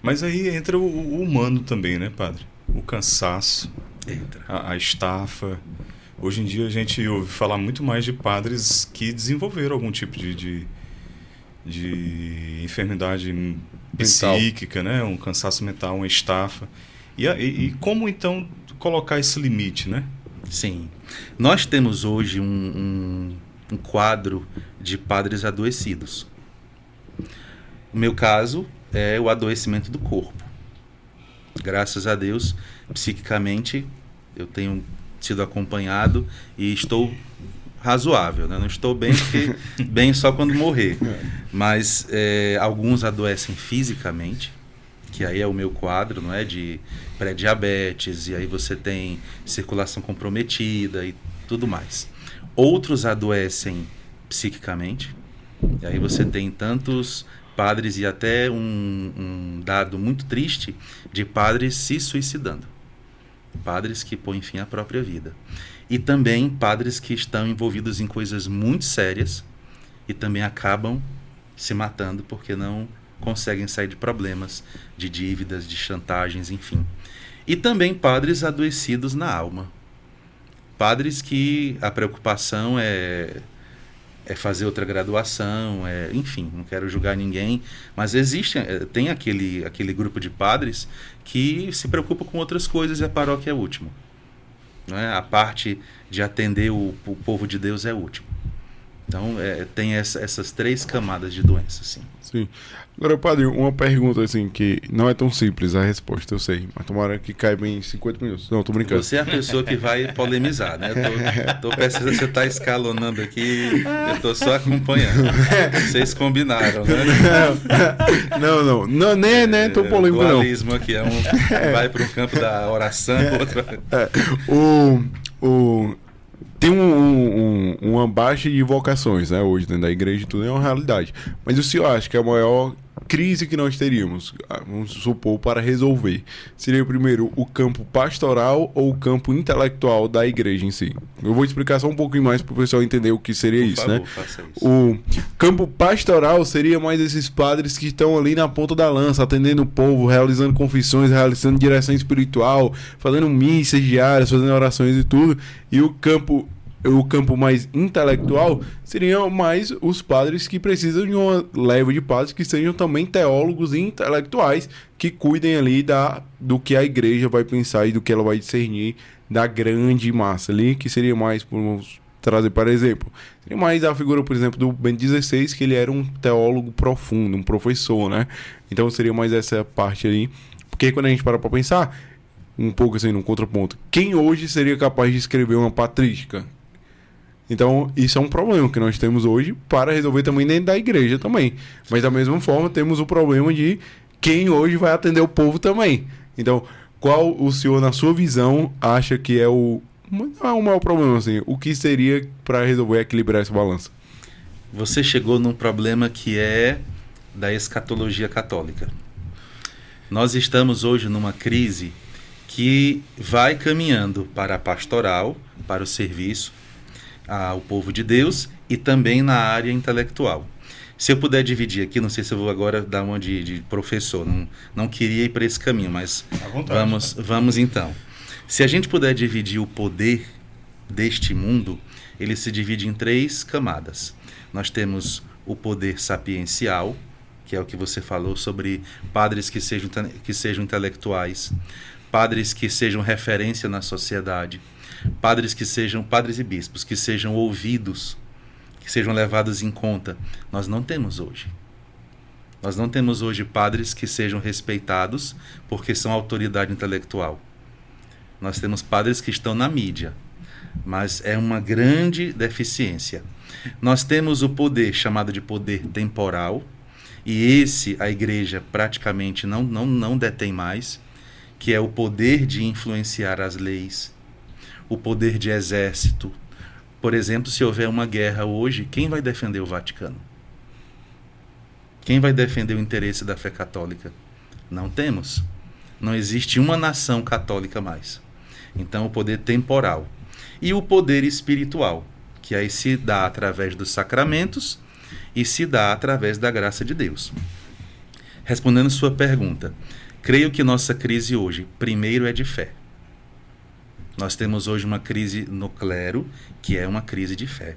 Mas aí entra o humano também, né, padre? O cansaço, Entra. a estafa. Hoje em dia a gente ouve falar muito mais de padres que desenvolveram algum tipo de enfermidade psíquica, né? Um cansaço mental, uma estafa. E como então colocar esse limite, né? Sim. Nós temos hoje um quadro de padres adoecidos. O meu caso é o adoecimento do corpo. Graças a Deus, psiquicamente, eu tenho sido acompanhado e estou razoável, né? Não estou bem, porque bem só quando morrer. Mas alguns adoecem fisicamente, que aí é o meu quadro, não é? De pré-diabetes, e aí você tem circulação comprometida e tudo mais. Outros adoecem psiquicamente, e aí você tem tantos padres, e até um dado muito triste de padres se suicidando. Padres que põem fim à própria vida. E também padres que estão envolvidos em coisas muito sérias e também acabam se matando porque não conseguem sair de problemas, de dívidas, de chantagens, enfim. E também padres adoecidos na alma. Padres que a preocupação é fazer outra graduação, enfim, não quero julgar ninguém, mas tem aquele grupo de padres que se preocupa com outras coisas e a paróquia é o último. Não é? A parte de atender o povo de Deus é o último. Então, tem essas 3 camadas de doença, assim. Sim. Agora, padre, uma pergunta assim que não é tão simples a resposta, eu sei, mas tomara que caiba em 50 minutos. Não, tô brincando. Você é a pessoa que vai polemizar, né? Tô precisando, você tá escalonando aqui, eu tô só acompanhando. Vocês combinaram, né? Não, nem é tão polêmico, não. Dualismo aqui, vai para o campo da oração, outro... Tem uma baixa de vocações, né, hoje dentro da igreja, tudo é uma realidade. Mas o senhor acha que a maior crise que nós teríamos, vamos supor, para resolver, seria primeiro o campo pastoral ou o campo intelectual da igreja em si? Eu vou explicar só um pouquinho mais para o pessoal entender o que seria isso, né? Faça isso. O campo pastoral seria mais esses padres que estão ali na ponta da lança, atendendo o povo, realizando confissões, realizando direção espiritual, fazendo missas diárias, fazendo orações e tudo. E o campo mais intelectual seriam mais os padres que precisam de uma leva de padres que sejam também teólogos e intelectuais, que cuidem ali do que a igreja vai pensar e do que ela vai discernir da grande massa ali, que seria mais, vamos trazer para exemplo, seria mais a figura, por exemplo, do Bento XVI, que ele era um teólogo profundo, um professor, né? Então seria mais essa parte ali, porque quando a gente para pensar um pouco assim, num contraponto, quem hoje seria capaz de escrever uma patrística? Então, isso é um problema que nós temos hoje para resolver também dentro da igreja também. Mas, da mesma forma, temos o problema de quem hoje vai atender o povo também. Então, qual o senhor, na sua visão, acha que é não é o maior problema, assim? O que seria para resolver equilibrar essa balança? Você chegou num problema que é da escatologia católica. Nós estamos hoje numa crise que vai caminhando para a pastoral, para o serviço ao povo de Deus e também na área intelectual. Se eu puder dividir aqui, não sei se eu vou agora dar uma de professor, não queria ir para esse caminho, mas vamos então. Se a gente puder dividir o poder deste mundo, ele se divide em 3 camadas. Nós temos o poder sapiencial, que é o que você falou sobre padres que sejam intelectuais, padres que sejam referência na sociedade, padres e bispos que sejam ouvidos, que sejam levados em conta. Nós não temos hoje. Nós não temos hoje padres que sejam respeitados porque são autoridade intelectual. Nós temos padres que estão na mídia, mas é uma grande deficiência. Nós temos o poder chamado de poder temporal, e a igreja praticamente não detém mais, que é o poder de influenciar as leis, o poder de exército. Por exemplo, se houver uma guerra hoje, quem vai defender o Vaticano? Quem vai defender o interesse da fé católica? Não temos. Não existe uma nação católica mais. Então, o poder temporal. E o poder espiritual, que aí se dá através dos sacramentos e se dá através da graça de Deus. Respondendo sua pergunta, creio que nossa crise hoje, primeiro, é de fé. Nós temos hoje uma crise no clero, que é uma crise de fé.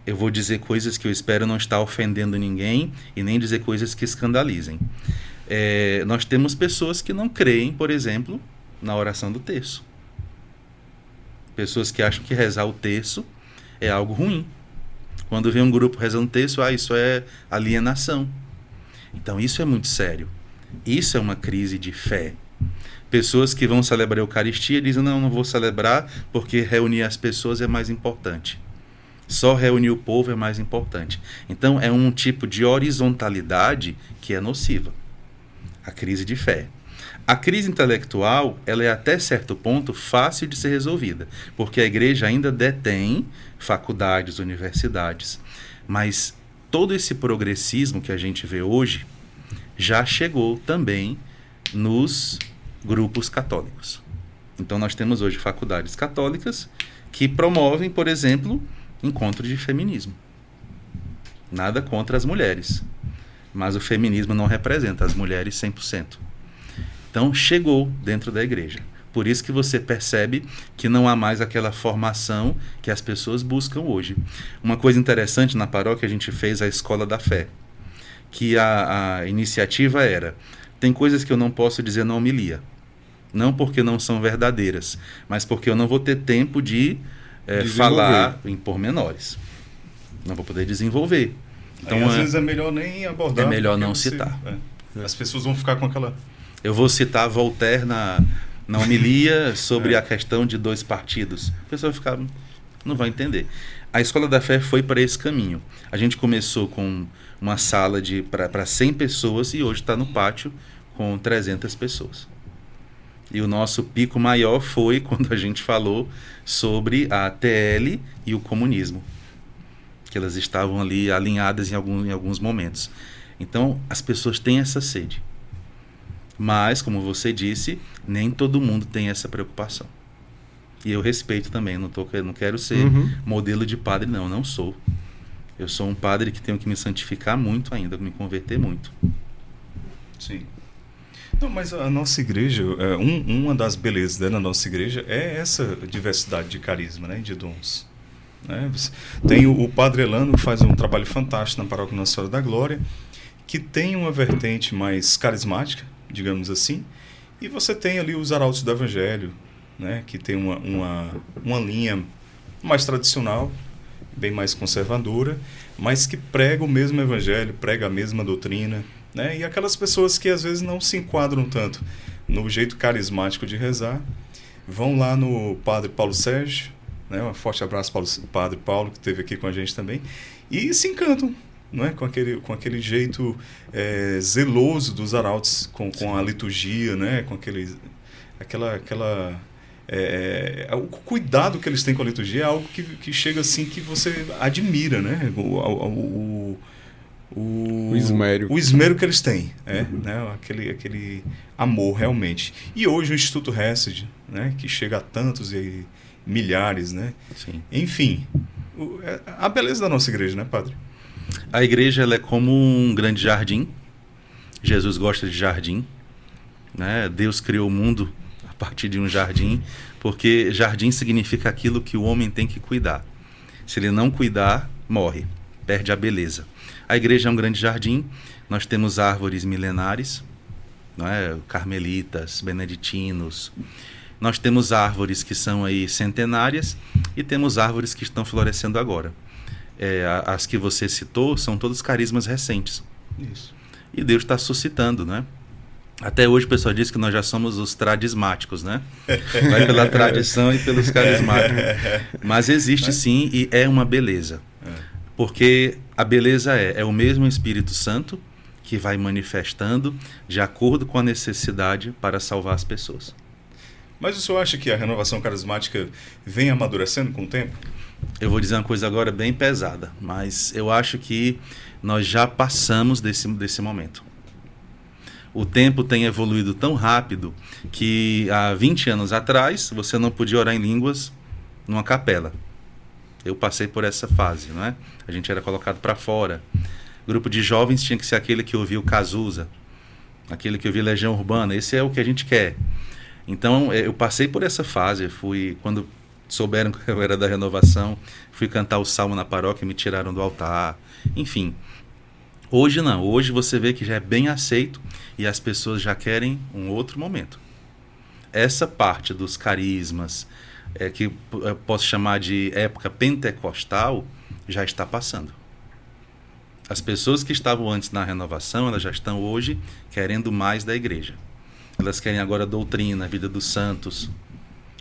Eu vou dizer coisas que eu espero não estar ofendendo ninguém e nem dizer coisas que escandalizem. Nós temos pessoas que não creem, por exemplo, na oração do terço. Pessoas que acham que rezar o terço é algo ruim. Quando vê um grupo rezando o terço, isso é alienação. Então isso é muito sério. Isso é uma crise de fé. Pessoas que vão celebrar a Eucaristia dizem, não vou celebrar porque reunir as pessoas é mais importante. Só reunir o povo é mais importante. Então é um tipo de horizontalidade que é nociva. A crise de fé. A crise intelectual, ela é até certo ponto fácil de ser resolvida, porque a igreja ainda detém faculdades, universidades, mas todo esse progressismo que a gente vê hoje já chegou também nos grupos católicos. Então nós temos hoje faculdades católicas que promovem, por exemplo, encontros de feminismo. Nada contra as mulheres, mas o feminismo não representa as mulheres 100%. Então chegou dentro da igreja. Por isso que você percebe que não há mais aquela formação que as pessoas buscam hoje. Uma coisa interessante na paróquia, a gente fez a Escola da Fé, que a iniciativa era: tem coisas que eu não posso dizer na homilia, não porque não são verdadeiras, mas porque eu não vou ter tempo de falar em pormenores. Não vou poder desenvolver. Então, às vezes é melhor nem abordar. É melhor não citar. As pessoas vão ficar com aquela... Eu vou citar Voltaire na homilia sobre a questão de 2 partidos. A pessoa vai ficar... não vai entender. A Escola da Fé foi para esse caminho. A gente começou com uma sala para 100 pessoas e hoje está no pátio com 300 pessoas. E o nosso pico maior foi quando a gente falou sobre a TL e o comunismo, que elas estavam ali alinhadas em alguns momentos. Então, as pessoas têm essa sede. Mas, como você disse, nem todo mundo tem essa preocupação. E eu respeito também, não quero ser modelo de padre, não sou. Eu sou um padre que tenho que me santificar muito ainda, me converter muito. Sim. Não, mas a nossa igreja, uma das belezas da nossa igreja é essa diversidade de carisma, né, de dons. Né? Tem o Padre Elano, que faz um trabalho fantástico na Paróquia Nossa Senhora da Glória, que tem uma vertente mais carismática, digamos assim, e você tem ali os arautos do Evangelho, né, que tem uma linha mais tradicional, bem mais conservadora, mas que prega o mesmo Evangelho, prega a mesma doutrina, né, e aquelas pessoas que às vezes não se enquadram tanto no jeito carismático de rezar, vão lá no Padre Paulo Sérgio, né, um forte abraço para o Padre Paulo, que esteve aqui com a gente também, e se encantam, não é? Com aquele jeito zeloso dos arautos, com a liturgia, né? Com o cuidado que eles têm com a liturgia é algo que chega assim, que você admira, né? O esmero que eles têm, né? Aquele amor realmente. E hoje o Instituto Hesed, né? Que chega a tantos e milhares, né? Sim. Enfim, a beleza da nossa igreja, né, padre? A igreja, ela é como um grande jardim. Jesus gosta de jardim, né? Deus criou o mundo a partir de um jardim, porque jardim significa aquilo que o homem tem que cuidar. Se ele não cuidar, morre, perde a beleza. A igreja é um grande jardim. Nós temos árvores milenares, né? Carmelitas, beneditinos. Nós temos árvores que são aí centenárias e temos árvores que estão florescendo agora. As que você citou são todos carismas recentes. Isso. E Deus está suscitando, né? Até hoje o pessoal diz que nós já somos os tradismáticos, né? Vai pela tradição e pelos carismáticos. Mas existe sim, e é uma beleza. Porque a beleza é o mesmo Espírito Santo que vai manifestando de acordo com a necessidade para salvar as pessoas. Mas o senhor acha que a renovação carismática vem amadurecendo com o tempo? Eu vou dizer uma coisa agora bem pesada, mas eu acho que nós já passamos desse momento. O tempo tem evoluído tão rápido que há 20 anos atrás você não podia orar em línguas numa capela. Eu passei por essa fase, não é? A gente era colocado para fora. Grupo de jovens tinha que ser aquele que ouvia o Cazuza, aquele que ouvia Legião Urbana. Esse é o que a gente quer. Então, eu passei por essa fase. Quando souberam que eu era da renovação, fui cantar o salmo na paróquia e me tiraram do altar. Enfim, hoje não. Hoje você vê que já é bem aceito e as pessoas já querem um outro momento. Essa parte dos carismas, que eu posso chamar de época pentecostal, já está passando. As pessoas que estavam antes na renovação, elas já estão hoje querendo mais da igreja. Elas querem agora a doutrina, a vida dos santos.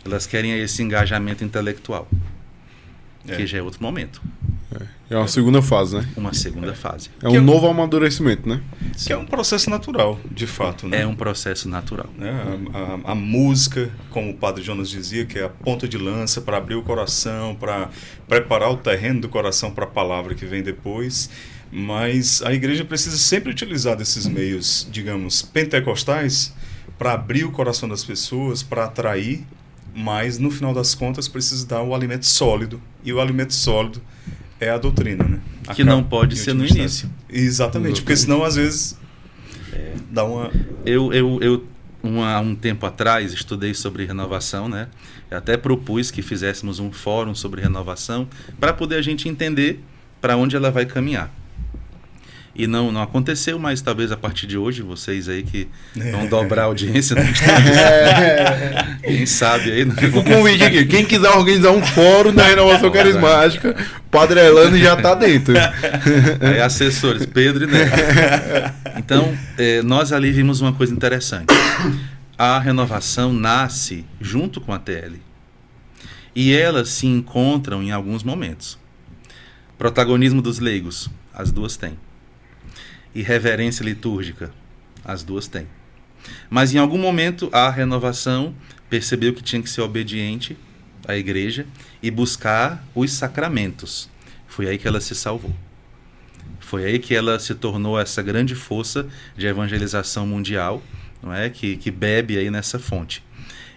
Elas querem esse engajamento intelectual, que já é outro momento. É uma segunda fase, né? Uma segunda fase. É um novo amadurecimento, né? Que é um processo natural, de fato, né? É um processo natural. A música, como o Padre Jonas dizia, que é a ponta de lança para abrir o coração, para preparar o terreno do coração para a palavra que vem depois. Mas a igreja precisa sempre utilizar desses meios, digamos, pentecostais, para abrir o coração das pessoas, para atrair, mas no final das contas precisa dar o alimento sólido, e o alimento sólido é a doutrina, né? Que não pode ser no início. Exatamente, porque senão às vezes dá uma... há um tempo atrás, estudei sobre renovação, né? Eu até propus que fizéssemos um fórum sobre renovação para poder a gente entender para onde ela vai caminhar. E não aconteceu, mas talvez a partir de hoje, vocês aí que vão dobrar a audiência no Instagram, quem sabe aí... Fica o convite aqui, quem quiser organizar um fórum da Renovação Carismática, Padre Elano já está dentro. Aí, assessores, Pedro e Neto. Então, nós ali vimos uma coisa interessante. A renovação nasce junto com a TL. E elas se encontram em alguns momentos. Protagonismo dos leigos, as duas têm. E reverência litúrgica, as duas têm. Mas em algum momento a renovação percebeu que tinha que ser obediente à igreja e buscar os sacramentos. Foi aí que ela se salvou. Foi aí que ela se tornou essa grande força de evangelização mundial, não é? Que bebe aí nessa fonte.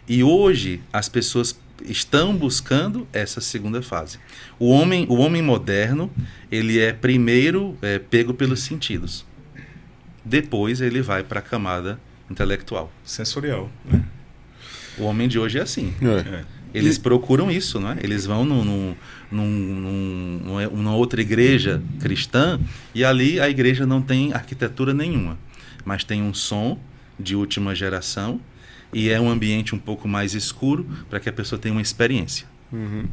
E hoje as pessoas estão buscando essa segunda fase. O homem moderno, ele é primeiro pego pelos sentidos. Depois ele vai para a camada intelectual. Sensorial. Né? O homem de hoje é assim. Eles procuram isso, não é? Eles vão numa outra igreja cristã e ali a igreja não tem arquitetura nenhuma, mas tem um som de última geração e é um ambiente um pouco mais escuro para que a pessoa tenha uma experiência. Uhum.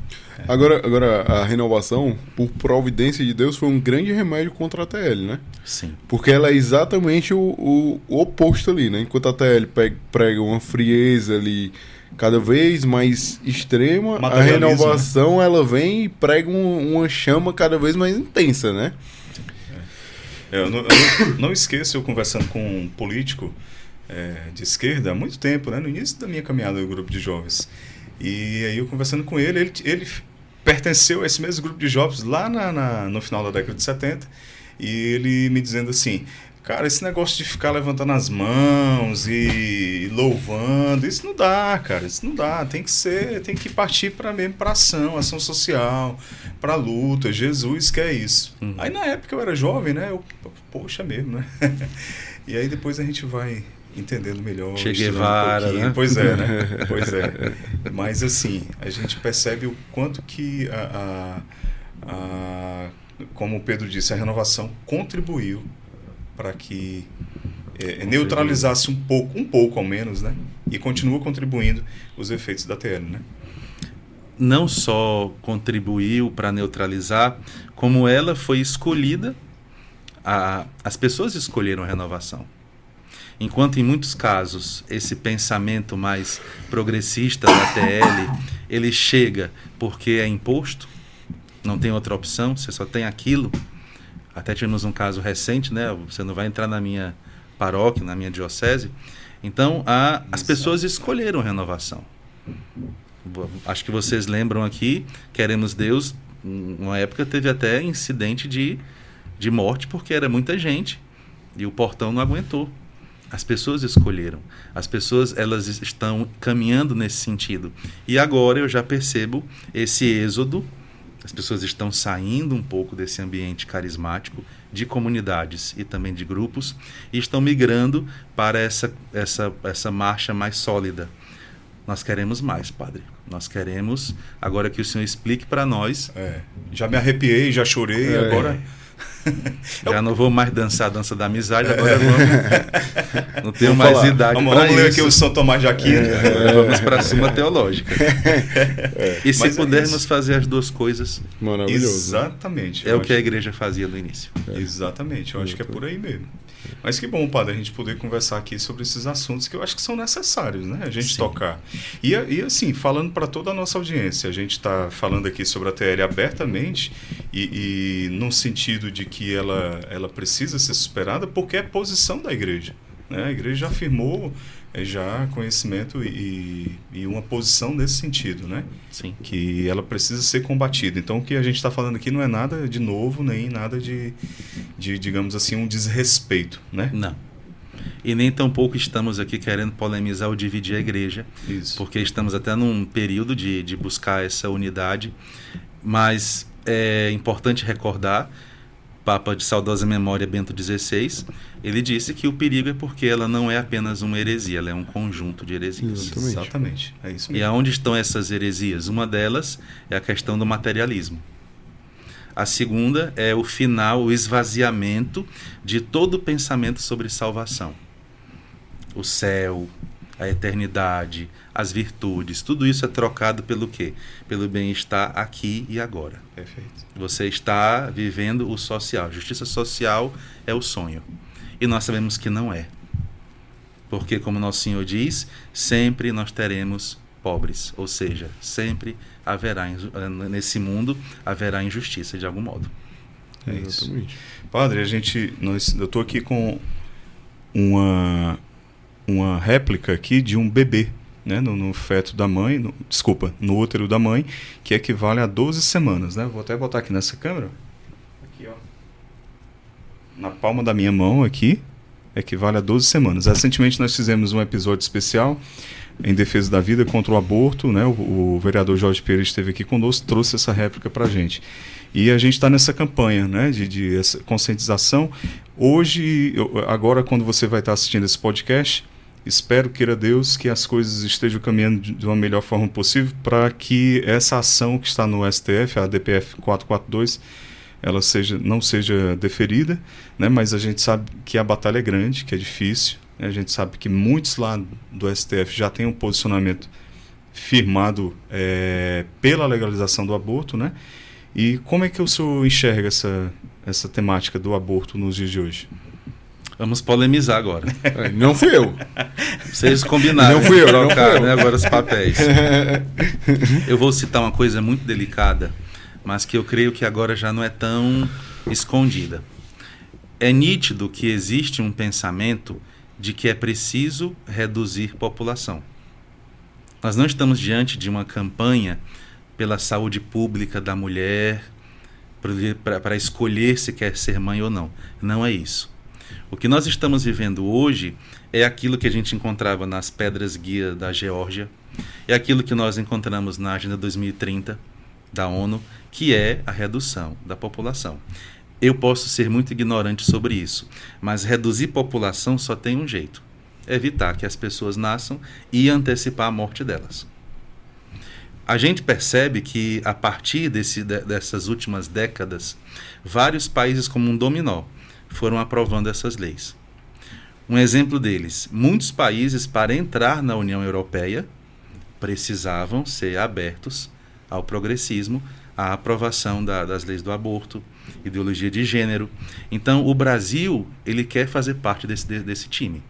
Agora, a renovação, por providência de Deus, foi um grande remédio contra a TL, né? Sim. Porque ela é exatamente o oposto ali, né? Enquanto a TL prega uma frieza ali cada vez mais extrema, a renovação, ela vem e prega uma chama cada vez mais intensa, né? Eu não esqueço eu conversando com um político de esquerda há muito tempo, né? No início da minha caminhada do grupo de jovens. E aí eu conversando com ele pertenceu a esse mesmo grupo de jovens lá no final da década de 70, e ele me dizendo assim, cara, esse negócio de ficar levantando as mãos e louvando, isso não dá, cara, isso não dá, tem que partir para ação social, para luta, Jesus quer isso. Uhum. Aí na época eu era jovem, né, poxa mesmo, né, e aí depois a gente vai entendendo melhor. Che Guevara, né? Pois é, né? Pois é. Mas assim, a gente percebe o quanto que como o Pedro disse, a renovação contribuiu para que neutralizasse um pouco ao menos, né? E continua contribuindo os efeitos da TL, né? Não só contribuiu para neutralizar, como ela foi escolhida, as pessoas escolheram a renovação. Enquanto em muitos casos esse pensamento mais progressista da TL, ele chega porque é imposto, não tem outra opção, você só tem aquilo. Até tivemos um caso recente, né? Você não vai entrar na minha paróquia, na minha diocese. Então, as pessoas escolheram renovação. Acho que vocês lembram aqui, Queremos Deus, uma época teve até incidente de morte porque era muita gente e o portão não aguentou. As pessoas escolheram. As pessoas, elas estão caminhando nesse sentido. E agora eu já percebo esse êxodo. As pessoas estão saindo um pouco desse ambiente carismático, de comunidades e também de grupos, e estão migrando para essa marcha mais sólida. Nós queremos mais, Padre. Nós queremos, agora que o Senhor explique para nós. Já me arrepiei, já chorei, agora... Já não vou mais dançar a dança da amizade, agora não tenho mais idade para isso. Vamos ler aqui o São Tomás de Aquino. Vamos para a Suma Teológica. E se pudermos fazer as duas coisas, maravilhoso. Exatamente. É o que a igreja fazia no início. Exatamente, eu acho que é por aí mesmo. Mas que bom, Padre, a gente poder conversar aqui sobre esses assuntos que eu acho que são necessários, né? A gente tocar. E assim, falando para toda a nossa audiência, a gente está falando aqui sobre a TL abertamente e num sentido de que ela precisa ser superada porque é posição da igreja, né? A igreja já afirmou já conhecimento e uma posição nesse sentido, né? Sim. Que ela precisa ser combatida. Então, o que a gente está falando aqui não é nada de novo, nem nada de, digamos assim, um desrespeito, né? Não. E nem tampouco estamos aqui querendo polemizar ou dividir a igreja. Isso. Porque estamos até num período de buscar essa unidade. Mas é importante recordar Papa de saudosa memória Bento XVI, ele disse que o perigo é porque ela não é apenas uma heresia, ela é um conjunto de heresias. Exatamente. É isso mesmo. E aonde estão essas heresias? Uma delas é a questão do materialismo. A segunda é o final, o esvaziamento de todo o pensamento sobre salvação. O céu, a eternidade, as virtudes, tudo isso é trocado pelo quê? Pelo bem-estar aqui e agora. Perfeito. Você está vivendo o social. Justiça social é o sonho. E nós sabemos que não é. Porque, como nosso Senhor diz, sempre nós teremos pobres. Ou seja, sempre haverá, nesse mundo, haverá injustiça de algum modo. É isso. Padre, eu estou aqui com uma réplica aqui de um bebê, né, no feto da mãe, no útero da mãe, que equivale a 12 semanas, né? Vou até botar aqui nessa câmera. Aqui, ó. Na palma da minha mão aqui, equivale a 12 semanas. Recentemente nós fizemos um episódio especial em defesa da vida contra o aborto, né? O vereador Jorge Pereira esteve aqui conosco, trouxe essa réplica pra gente. E a gente está nessa campanha, né, de essa conscientização. Hoje, agora quando você vai estar assistindo esse podcast, espero, queira Deus, que as coisas estejam caminhando de uma melhor forma possível para que essa ação que está no STF, a DPF 442, ela não seja deferida, né? Mas a gente sabe que a batalha é grande, que é difícil, né? A gente sabe que muitos lá do STF já têm um posicionamento firmado pela legalização do aborto, né? E como é que o senhor enxerga essa temática do aborto nos dias de hoje? Vamos polemizar agora. Não fui eu. Vocês combinaram. Não fui eu, trocar, não fui eu. Né, agora os papéis. Eu vou citar uma coisa muito delicada, mas que eu creio que agora já não é tão escondida. É nítido que existe um pensamento de que é preciso reduzir população. Nós não estamos diante de uma campanha pela saúde pública da mulher, para escolher se quer ser mãe ou não. Não é isso. O que nós estamos vivendo hoje é aquilo que a gente encontrava nas pedras guia da Geórgia, é aquilo que nós encontramos na Agenda 2030 da ONU, que é a redução da população. Eu posso ser muito ignorante sobre isso, mas reduzir população só tem um jeito: evitar que as pessoas nasçam e antecipar a morte delas. A gente percebe que, a partir dessas últimas décadas, vários países, como um dominó, foram aprovando essas leis. Um exemplo deles: muitos países, para entrar na União Europeia, precisavam ser abertos ao progressismo, à aprovação das leis do aborto, ideologia de gênero. Então, o Brasil, ele quer fazer parte desse time.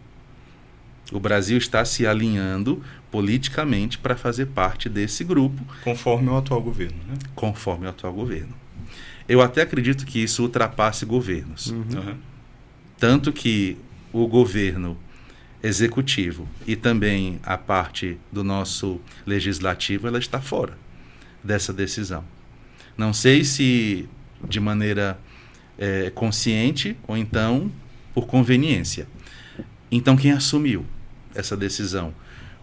O Brasil está se alinhando politicamente para fazer parte desse grupo. Conforme o atual governo, né? Conforme o atual governo. Eu até acredito que isso ultrapasse governos. Tanto que o governo executivo e também a parte do nosso legislativo, ela está fora dessa decisão. Não sei se de maneira consciente ou então por conveniência. Então, quem assumiu essa decisão?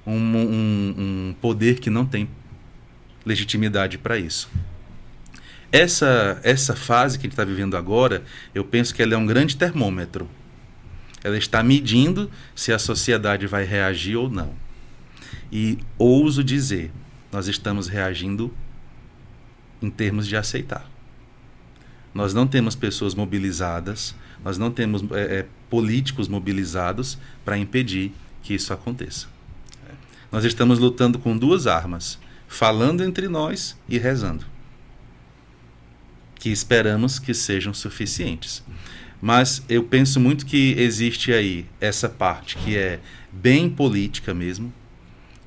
Um poder que não tem legitimidade para isso. Essa fase que a gente está vivendo agora, eu penso que ela é um grande termômetro. Ela está medindo se a sociedade vai reagir ou não. E ouso dizer, nós estamos reagindo em termos de aceitar. Nós não temos pessoas mobilizadas, nós não temos políticos mobilizados para impedir que isso aconteça. Nós estamos lutando com duas armas: falando entre nós e rezando, que esperamos que sejam suficientes. Mas eu penso muito que existe aí essa parte que é bem política mesmo,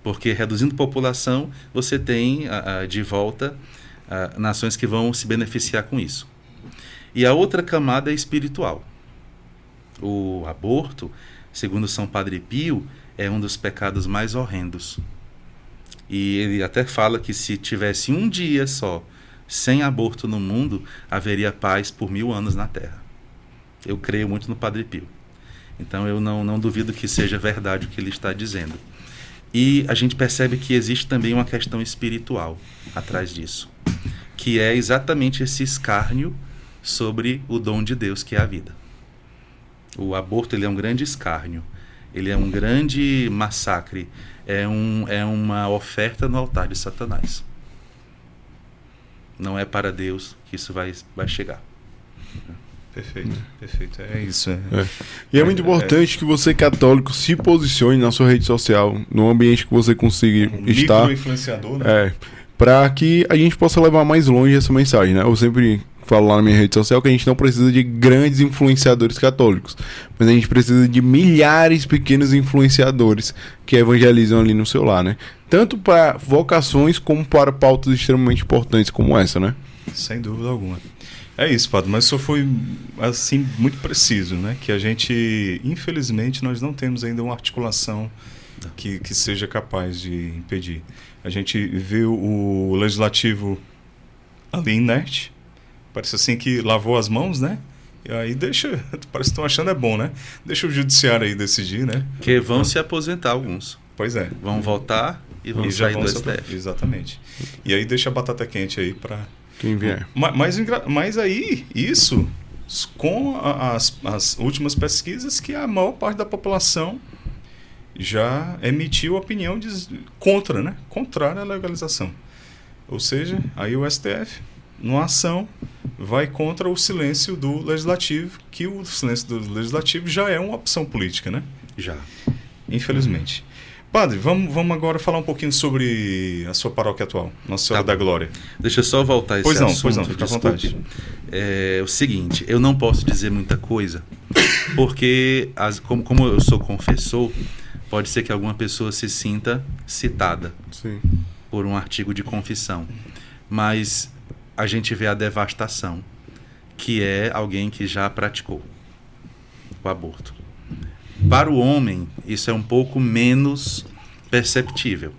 porque reduzindo população, você tem de volta nações que vão se beneficiar com isso. E a outra camada é espiritual. O aborto, segundo São Padre Pio, é um dos pecados mais horrendos. E ele até fala que se tivesse um dia só sem aborto no mundo, haveria paz por 1000 anos na Terra. Eu creio muito no Padre Pio. Então eu não duvido que seja verdade o que ele está dizendo. E a gente percebe que existe também uma questão espiritual atrás disso, que é exatamente esse escárnio sobre o dom de Deus, que é a vida. O aborto, ele é um grande escárnio, ele é um grande massacre, é uma oferta no altar de Satanás. Não é para Deus que isso vai chegar. Perfeito, perfeito. É isso. E é muito importante que você, católico, se posicione na sua rede social, no ambiente que você consiga estar. Micro-influenciador, né? Para que a gente possa levar mais longe essa mensagem, né? Eu sempre falo lá na minha rede social que a gente não precisa de grandes influenciadores católicos, mas a gente precisa de milhares de pequenos influenciadores que evangelizam ali no seu lar, né? Tanto para vocações como para pautas extremamente importantes como essa, né? Sem dúvida alguma. É isso, Padre, mas só foi, assim, muito preciso, né? Que a gente, infelizmente, nós não temos ainda uma articulação que seja capaz de impedir. A gente vê o legislativo ali inerte, parece assim que lavou as mãos, né? E aí parece que estão achando bom, né? Deixa o judiciário aí decidir, né? Que vão se aposentar alguns. Pois é. Vão votar e vão sair do STF. Exatamente. E aí deixa a batata quente aí para quem vier. Mas aí, isso, com as últimas pesquisas, que a maior parte da população já emitiu opinião contra, né? Contrária à legalização. Ou seja, aí o STF, numa ação, vai contra o silêncio do legislativo, que o silêncio do legislativo já é uma opção política, né? Já. Infelizmente. Padre, vamos agora falar um pouquinho sobre a sua paróquia atual, Nossa Senhora da Glória. Deixa eu só voltar esse assunto. Pois não, fica à vontade. É o seguinte, eu não posso dizer muita coisa, porque como eu sou confessor, pode ser que alguma pessoa se sinta citada por um artigo de confissão. Mas a gente vê a devastação, que é alguém que já praticou o aborto. Para o homem, isso é um pouco menos perceptível,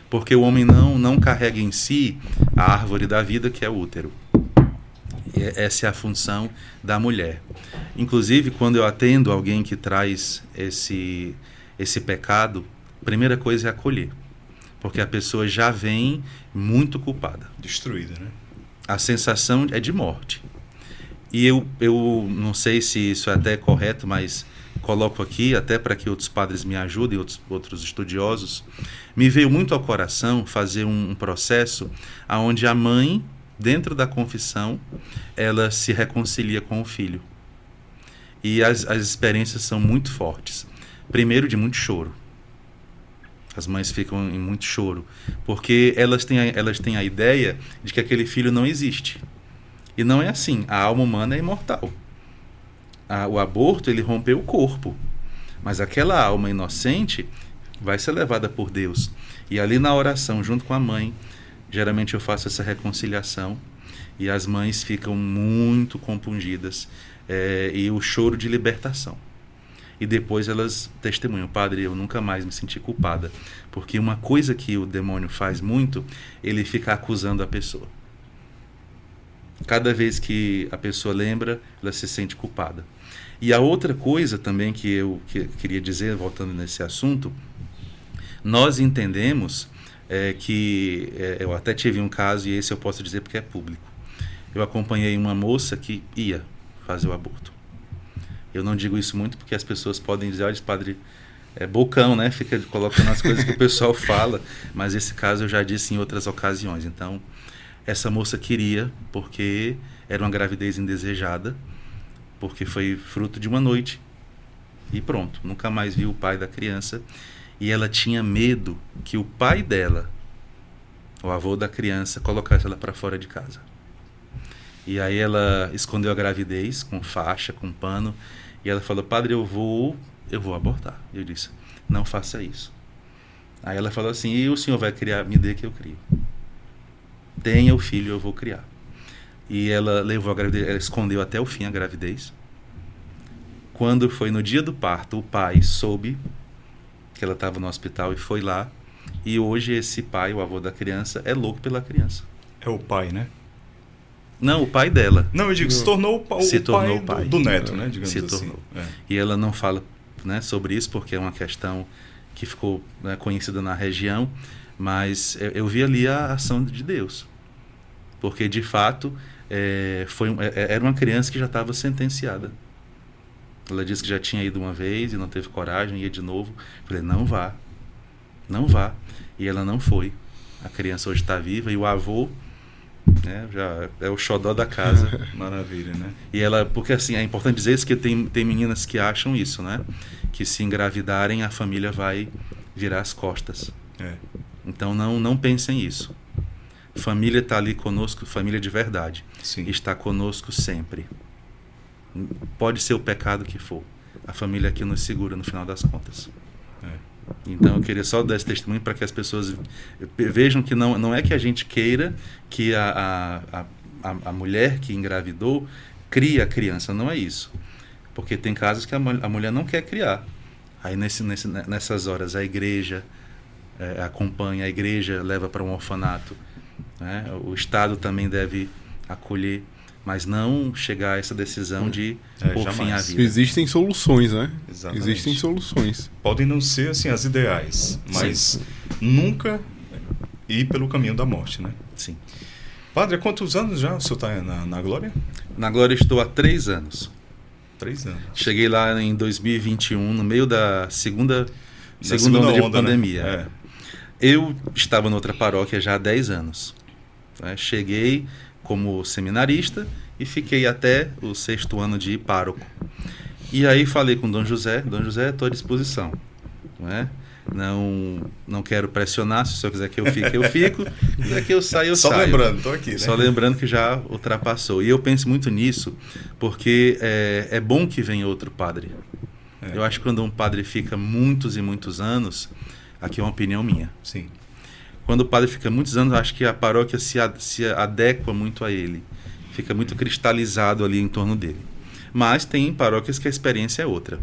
porque o homem não carrega em si a árvore da vida, que é o útero. E essa é a função da mulher. Inclusive, quando eu atendo alguém que traz esse pecado, a primeira coisa é acolher, porque a pessoa já vem muito culpada. Destruída, né? A sensação é de morte. E eu não sei se isso é até correto, mas coloco aqui, até para que outros padres me ajudem, outros estudiosos, me veio muito ao coração fazer um processo onde a mãe, dentro da confissão, ela se reconcilia com o filho. E as experiências são muito fortes. Primeiro, de muito choro. As mães ficam em muito choro, porque elas têm a ideia de que aquele filho não existe. E não é assim. A alma humana é imortal. O aborto, ele rompeu o corpo, mas aquela alma inocente vai ser levada por Deus. E ali na oração, junto com a mãe, geralmente eu faço essa reconciliação e as mães ficam muito compungidas, e o choro de libertação. E depois elas testemunham: Padre, eu nunca mais me senti culpada, porque uma coisa que o demônio faz muito, ele fica acusando a pessoa. Cada vez que a pessoa lembra, ela se sente culpada. E a outra coisa também que eu queria dizer, voltando nesse assunto, nós entendemos que eu até tive um caso, e esse eu posso dizer porque é público. Eu acompanhei uma moça que ia fazer o aborto. Eu não digo isso muito porque as pessoas podem dizer: olha, padre, é bocão, né? Fica colocando as coisas que o pessoal fala, mas esse caso eu já disse em outras ocasiões. Então, essa moça queria, porque era uma gravidez indesejada, porque foi fruto de uma noite. E pronto, nunca mais viu o pai da criança. E ela tinha medo que o pai dela, o avô da criança, colocasse ela para fora de casa. E aí ela escondeu a gravidez com faixa, com pano. E ela falou: Padre, eu vou abortar. Eu disse: não faça isso. Aí ela falou assim: e o senhor vai criar? Me dê que eu crio. Tenha o filho, eu vou criar. E ela levou a gravidez, ela escondeu até o fim a gravidez. Quando foi no dia do parto, o pai soube que ela estava no hospital e foi lá. E hoje esse pai, o avô da criança, é louco pela criança. É o pai, né? Não, o pai dela. Não, eu digo, se tornou o pai do neto, né? Digamos se assim. Tornou. E ela não fala, né, sobre isso, porque é uma questão que ficou, né, conhecida na região, mas eu vi ali a ação de Deus. Porque, de fato, era uma criança que já estava sentenciada. Ela disse que já tinha ido uma vez e não teve coragem, ia de novo. Eu falei, não vá, não vá. E ela não foi. A criança hoje está viva e o avô, né, já é o xodó da casa. Maravilha, né? E ela, porque assim, é importante dizer isso, que tem meninas que acham isso, né? Que se engravidarem a família vai virar as costas. Então não pensem isso. Família está ali conosco, família de verdade. Sim. Está conosco sempre. Pode ser o pecado que for. A família aqui nos segura no final das contas. Então eu queria só dar esse testemunho para que as pessoas vejam que não é que a gente queira que a mulher que engravidou crie a criança, não é isso. Porque tem casos que a mulher não quer criar. Aí nessas horas a igreja acompanha, a igreja leva para um orfanato, né? O Estado também deve acolher, mas não chegar a essa decisão de pôr fim à vida. Existem soluções, né? Exatamente. Existem soluções. Podem não ser assim as ideais, mas nunca ir pelo caminho da morte, né? Sim. Padre, há quantos anos já o senhor está na Glória? Na Glória estou há 3 anos. 3 anos. Cheguei lá em 2021, no meio da segunda onda de pandemia. Né? Eu estava noutra paróquia já há 10 anos. Cheguei como seminarista e fiquei até o 6º ano de pároco. E aí falei com Dom José, estou à disposição. Não quero pressionar, se o senhor quiser que eu fique, eu fico. Se quiser que eu saia, eu saio. Só lembrando, estou aqui, né? Só lembrando que já ultrapassou. E eu penso muito nisso, porque é bom que venha outro padre. Eu acho que quando um padre fica muitos e muitos anos, aqui é uma opinião minha. Sim. Quando o padre fica muitos anos, acho que a paróquia se adequa muito a ele. Fica muito cristalizado ali em torno dele. Mas tem paróquias que a experiência é outra.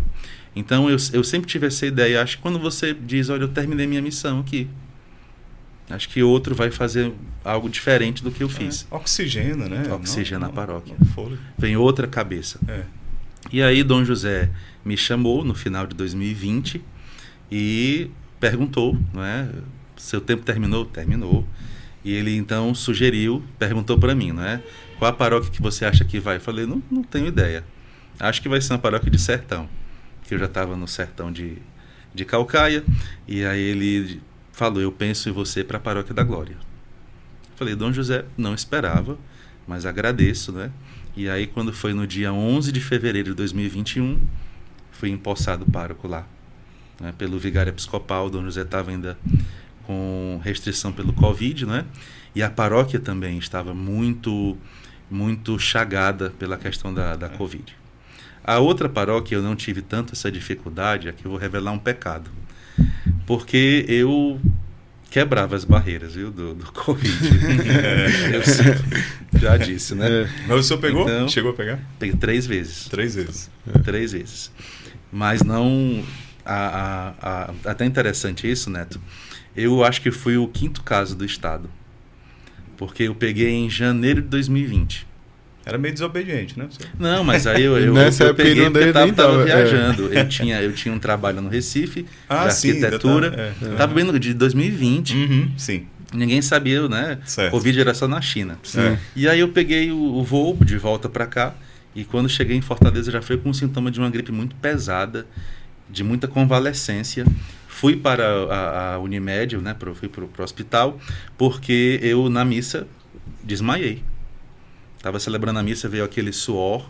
Então eu sempre tive essa ideia. Acho que quando você diz, olha, eu terminei minha missão aqui, acho que outro vai fazer algo diferente do que eu fiz. Oxigena, né? Oxigena a paróquia. Fôlego. Vem outra cabeça. E aí Dom José me chamou no final de 2020 e perguntou, não é? Seu tempo terminou? Terminou. E ele então perguntou para mim, né? Qual a paróquia que você acha que vai? Eu falei, não tenho ideia. Acho que vai ser uma paróquia de sertão. Que eu já estava no sertão de Caucaia. E aí ele falou, eu penso em você para a Paróquia da Glória. Eu falei, Dom José, não esperava, mas agradeço, né? E aí quando foi no dia 11 de fevereiro de 2021, fui empossado pároco lá, né? Pelo vigário episcopal. Dom José estava ainda com restrição pelo Covid, né? E a paróquia também estava muito chagada pela questão da Covid. A outra paróquia eu não tive tanto essa dificuldade, aqui eu vou revelar um pecado, porque eu quebrava as barreiras, viu, do Covid. Eu já disse, né? Mas o senhor pegou? Então, chegou a pegar? Peguei 3 vezes. 3 vezes. 3 vezes. Mas não... até interessante isso, Neto. Eu acho que fui o 5º caso do estado. Porque eu peguei em janeiro de 2020. Era meio desobediente, né? Não, mas aí eu peguei porque eu estava viajando. Eu tinha um trabalho no Recife, de arquitetura. Estava bem de 2020. Sim. Ninguém sabia, né? Certo. Covid era só na China. E aí eu peguei o voo de volta para cá. E quando cheguei em Fortaleza já foi com um sintoma de uma gripe muito pesada, de muita convalescência. Fui para a Unimed, né? Fui para o hospital, porque eu na missa desmaiei. Estava celebrando a missa, veio aquele suor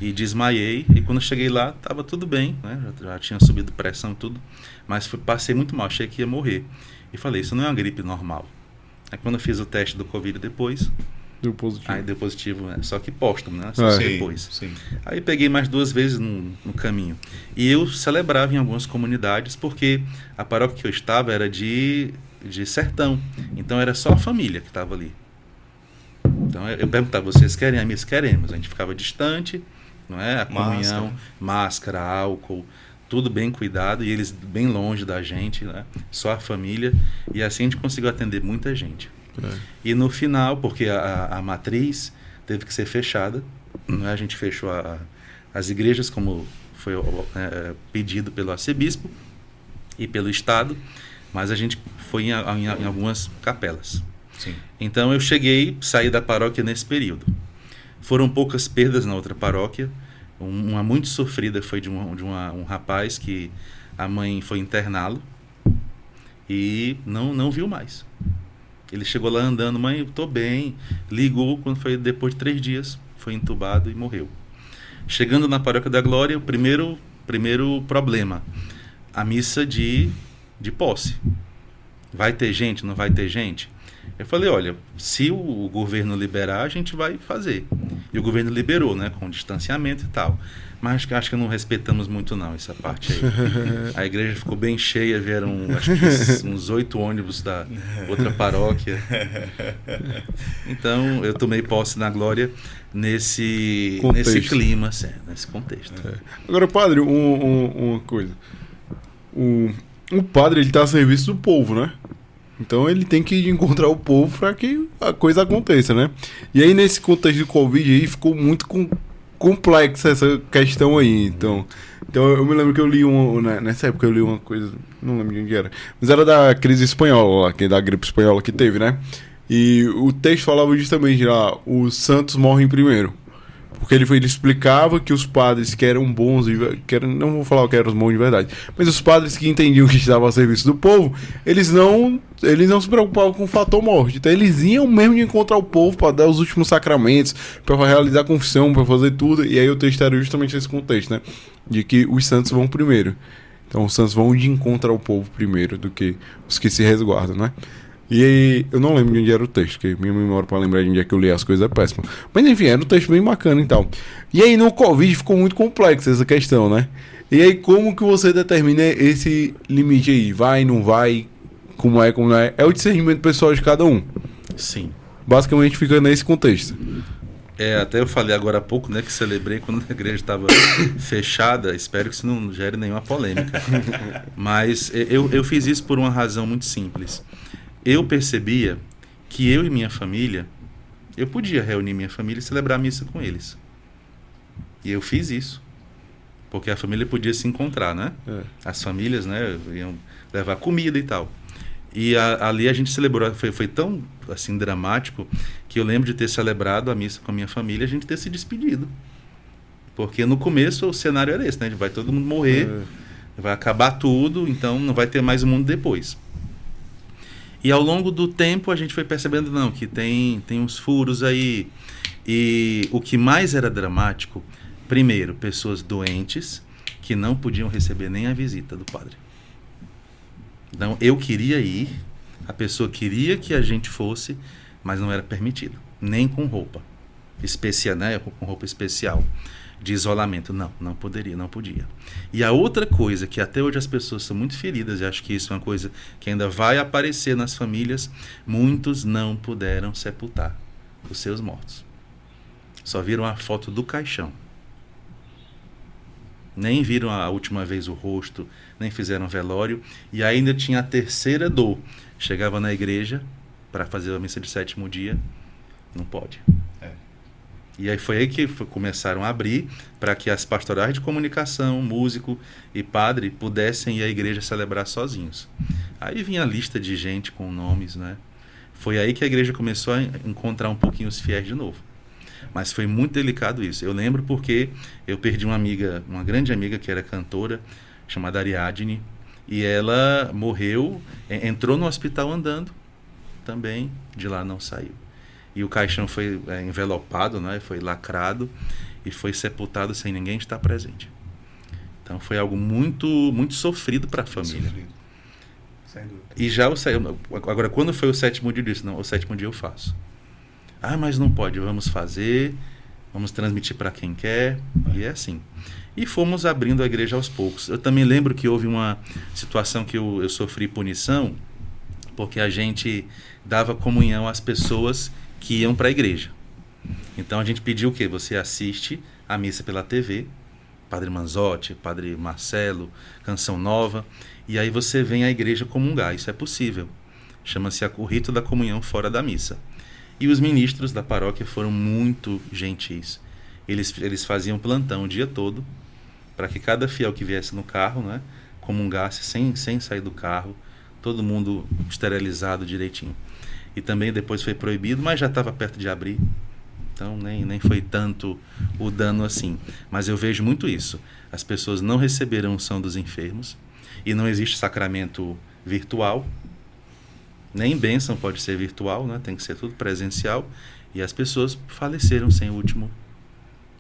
e desmaiei. E quando cheguei lá, estava tudo bem, né? Já tinha subido pressão e tudo. Mas passei muito mal, achei que ia morrer. E falei, isso não é uma gripe normal. Aí quando eu fiz o teste do Covid depois... Deu positivo. Aí deu positivo, né? Só que póstumo, né? Só depois. Sim. Aí peguei mais 2 vezes no caminho. E eu celebrava em algumas comunidades, porque a paróquia que eu estava era de sertão. Então era só a família que estava ali. Então eu perguntava, vocês querem a missa? Queremos. A gente ficava distante, não é? A comunhão, máscara, álcool, tudo bem cuidado, e eles bem longe da gente, né? Só a família. E assim a gente conseguiu atender muita gente. E no final, porque a matriz teve que ser fechada, né? A gente fechou as igrejas, como foi pedido pelo arcebispo e pelo Estado, mas a gente foi em algumas capelas. Sim. Então eu saí da paróquia nesse período. Foram poucas perdas na outra paróquia. Uma muito sofrida foi de um rapaz que a mãe foi interná-lo e não viu mais. Ele chegou lá andando, mãe, eu tô bem. Ligou, quando foi depois de 3 dias, foi entubado e morreu. Chegando na Paróquia da Glória, o primeiro problema, a missa de posse. Vai ter gente, não vai ter gente? Eu falei, olha, se o governo liberar, a gente vai fazer. E o governo liberou, né, com distanciamento e tal. Mas acho que não respeitamos muito não essa parte aí. A igreja ficou bem cheia, vieram acho que uns 8 ônibus da outra paróquia. Então eu tomei posse na Glória nesse clima, assim, nesse contexto. Agora, padre, uma coisa. O padre, ele está a serviço do povo, né? Então ele tem que encontrar o povo para que a coisa aconteça, né? E aí nesse contexto de Covid aí ficou muito complexa essa questão aí. Então eu me lembro que eu li nessa época eu li uma coisa, não lembro de onde era, mas era da crise espanhola lá, da gripe espanhola que teve, né? E o texto falava justamente lá, os santos morrem primeiro. Porque ele explicava que os padres que eram bons, não vou falar que eram bons de verdade, mas os padres que entendiam que estavam a serviço do povo, eles não se preocupavam com o fator morte. Então eles iam mesmo de encontrar o povo para dar os últimos sacramentos, para realizar a confissão, para fazer tudo. E aí o texto era justamente esse contexto, né? De que os santos vão primeiro. Então os santos vão de encontrar o povo primeiro do que os que se resguardam, né? E aí, eu não lembro de onde era o texto, porque minha memória para lembrar de onde é que eu li as coisas é péssima. Mas enfim, era um texto bem bacana e tal. E aí no Covid ficou muito complexa essa questão, né? E aí como que você determina esse limite aí? Vai, não vai, como não é? É o discernimento pessoal de cada um. Sim. Basicamente fica nesse contexto. Até eu falei agora há pouco, né, que celebrei quando a igreja estava fechada. Espero que isso não gere nenhuma polêmica. Mas eu fiz isso por uma razão muito simples. Eu percebia que eu e minha família, eu podia reunir minha família e celebrar a missa com eles. E eu fiz isso. Porque a família podia se encontrar, né? As famílias, né, iam levar comida e tal. E ali a gente celebrou, foi tão assim dramático, que eu lembro de ter celebrado a missa com a minha família e a gente ter se despedido. Porque no começo o cenário era esse, né? Vai todo mundo morrer, vai acabar tudo, então não vai ter mais um mundo depois. E ao longo do tempo a gente foi percebendo que tem uns furos aí. E o que mais era dramático, primeiro, pessoas doentes que não podiam receber nem a visita do padre. Então eu queria ir, a pessoa queria que a gente fosse, mas não era permitido, nem com roupa especial, né? Com roupa especial de isolamento. Não podia. E a outra coisa, que até hoje as pessoas são muito feridas, e acho que isso é uma coisa que ainda vai aparecer nas famílias, muitos não puderam sepultar os seus mortos. Só viram a foto do caixão. Nem viram a última vez o rosto, nem fizeram velório, e ainda tinha a terceira dor. Chegava na igreja para fazer a missa de 7º dia, não pode. E aí foi aí que começaram a abrir para que as pastorais de comunicação, músico e padre pudessem ir à igreja celebrar sozinhos. Aí vinha a lista de gente com nomes, né? Foi aí que a igreja começou a encontrar um pouquinho os fiéis de novo. Mas foi muito delicado isso. Eu lembro porque eu perdi uma amiga, uma grande amiga que era cantora, chamada Ariadne, e ela morreu, entrou no hospital andando também, de lá não saiu. E o caixão foi envelopado, né? Foi lacrado e foi sepultado sem ninguém estar presente. Então foi algo muito, muito sofrido para a família. Sem dúvida. E já agora, quando foi o 7º dia, eu disse, não, o 7º dia eu faço. Mas não pode, vamos fazer, vamos transmitir para quem quer, e é assim. E fomos abrindo a igreja aos poucos. Eu também lembro que houve uma situação que eu sofri punição, porque a gente dava comunhão às pessoas que iam para a igreja. Então a gente pediu o quê? Você assiste a missa pela TV, Padre Manzotti, Padre Marcelo, Canção Nova, e aí você vem à igreja comungar. Isso é possível. Chama-se o rito da comunhão fora da missa. E os ministros da paróquia foram muito gentis. Eles faziam plantão o dia todo para que cada fiel que viesse no carro, né, comungasse sem sair do carro, todo mundo esterilizado direitinho. E também depois foi proibido, mas já estava perto de abrir. Então nem foi tanto o dano assim. Mas eu vejo muito isso. As pessoas não receberam a unção dos enfermos e não existe sacramento virtual. Nem bênção pode ser virtual, né? Tem que ser tudo presencial. E as pessoas faleceram sem o último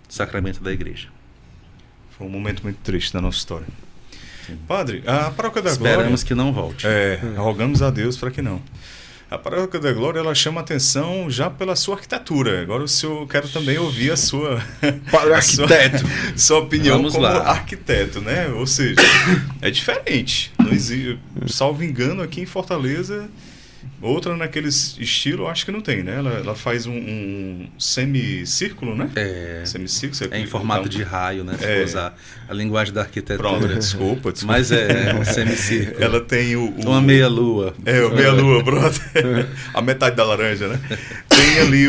sacramento da igreja. Foi um momento muito triste da nossa história. Sim. Padre, a Paróquia da Glória... Esperamos Glória... que não volte. Rogamos a Deus para que não. A Paróquia da Glória, ela chama atenção já pela sua arquitetura. Agora eu quero também ouvir a sua... sua opinião. Vamos como lá. Arquiteto, né? Ou seja, é diferente. Não existe, salvo engano, aqui em Fortaleza, outra naquele estilo, acho que não tem, né? Ela faz um semicírculo, né? Semicírculo. Em formato de raio, né? Se usar a linguagem da arquitetura. Pronto, desculpa. Mas é um semicírculo. Ela tem uma meia-lua. O meia-lua, pronto. A metade da laranja, né? Tem ali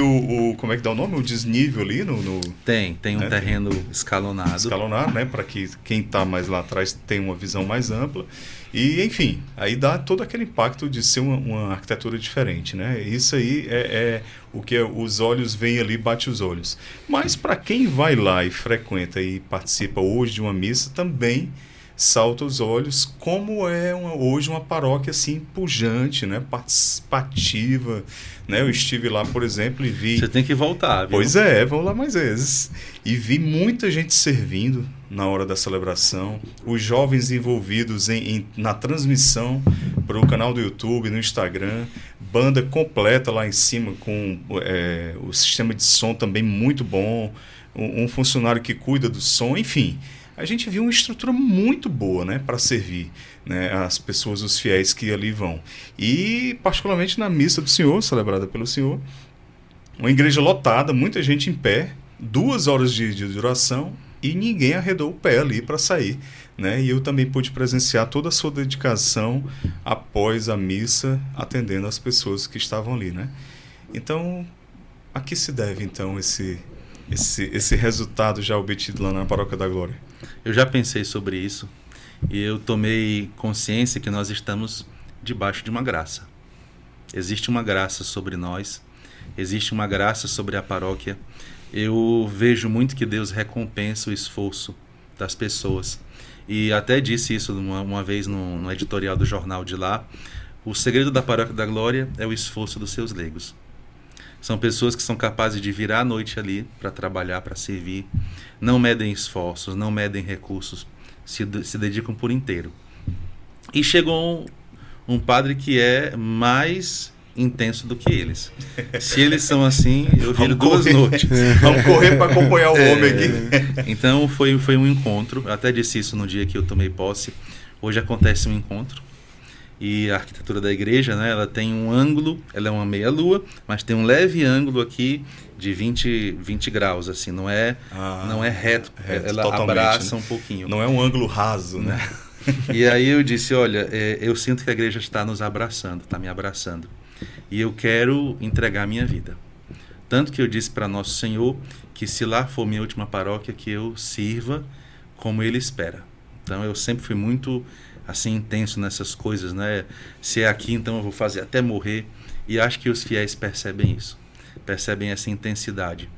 como é que dá o nome? O desnível ali no... Tem um terreno escalonado. Escalonado, né? Para que quem está mais lá atrás tenha uma visão mais ampla. E, enfim, aí dá todo aquele impacto de ser uma arquitetura diferente, né? Isso aí é o que os olhos veem ali, bate os olhos. Mas para quem vai lá e frequenta e participa hoje de uma missa, também salta os olhos, como é hoje uma paróquia assim pujante, né? Participativa, né? Eu estive lá, por exemplo, e vi... Você tem que voltar, viu? Pois vamos lá mais vezes. E vi muita gente servindo na hora da celebração, os jovens envolvidos na transmissão para o canal do YouTube, no Instagram, banda completa lá em cima com o sistema de som também muito bom, um funcionário que cuida do som, enfim... A gente viu uma estrutura muito boa, né, para servir, né, as pessoas, os fiéis que ali vão. E, particularmente na missa do Senhor, celebrada pelo Senhor, uma igreja lotada, muita gente em pé, 2 horas de duração e ninguém arredou o pé ali para sair. Né? E eu também pude presenciar toda a sua dedicação após a missa, atendendo as pessoas que estavam ali. Né? Então, a que se deve, então, esse resultado já obtido lá na Paróquia da Glória? Eu já pensei sobre isso e eu tomei consciência que nós estamos debaixo de uma graça. Existe uma graça sobre nós, existe uma graça sobre a paróquia. Eu vejo muito que Deus recompensa o esforço das pessoas. E até disse isso uma vez no editorial do jornal de lá. O segredo da Paróquia da Glória é o esforço dos seus leigos. São pessoas que são capazes de virar à noite ali para trabalhar, para servir. Não medem esforços, não medem recursos, se dedicam por inteiro. E chegou um padre que é mais intenso do que eles. Se eles são assim, eu viro 2 noites. Vamos correr para acompanhar o homem aqui. Então foi um encontro. Eu até disse isso no dia que eu tomei posse. Hoje acontece um encontro. E a arquitetura da igreja, né, ela tem um ângulo, ela é uma meia-lua, mas tem um leve ângulo aqui de 20 graus, assim, não é reto, ela abraça, né? Um pouquinho. Não é um ângulo raso, né? E aí eu disse, olha, eu sinto que a igreja está nos abraçando, está me abraçando. E eu quero entregar a minha vida. Tanto que eu disse para Nosso Senhor que se lá for minha última paróquia, que eu sirva como Ele espera. Então eu sempre fui muito... assim, intenso nessas coisas, né? Se é aqui, então eu vou fazer até morrer. E acho que os fiéis percebem isso. Percebem essa intensidade.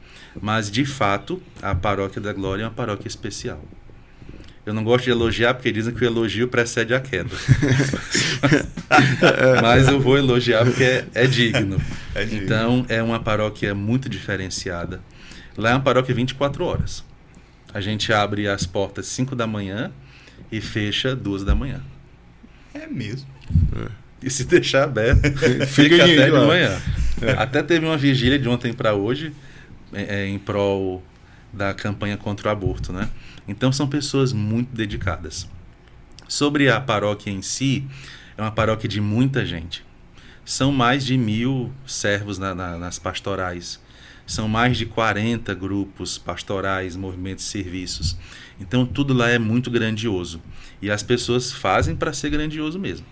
Mas, de fato, a Paróquia da Glória é uma paróquia especial. Eu não gosto de elogiar, porque dizem que o elogio precede a queda. Mas eu vou elogiar porque é digno. Então, é uma paróquia muito diferenciada. Lá é uma paróquia 24 horas. A gente abre as portas 5 da manhã e fecha 2 da manhã. É mesmo. E se deixar aberto, fica até de manhã. Até teve uma vigília de ontem para hoje, em prol da campanha contra o aborto, né? Então são pessoas muito dedicadas. Sobre a paróquia em si, é uma paróquia de muita gente. São mais de 1.000 servos nas pastorais. São mais de 40 grupos pastorais, movimentos e serviços. Então tudo lá é muito grandioso. E as pessoas fazem para ser grandioso mesmo.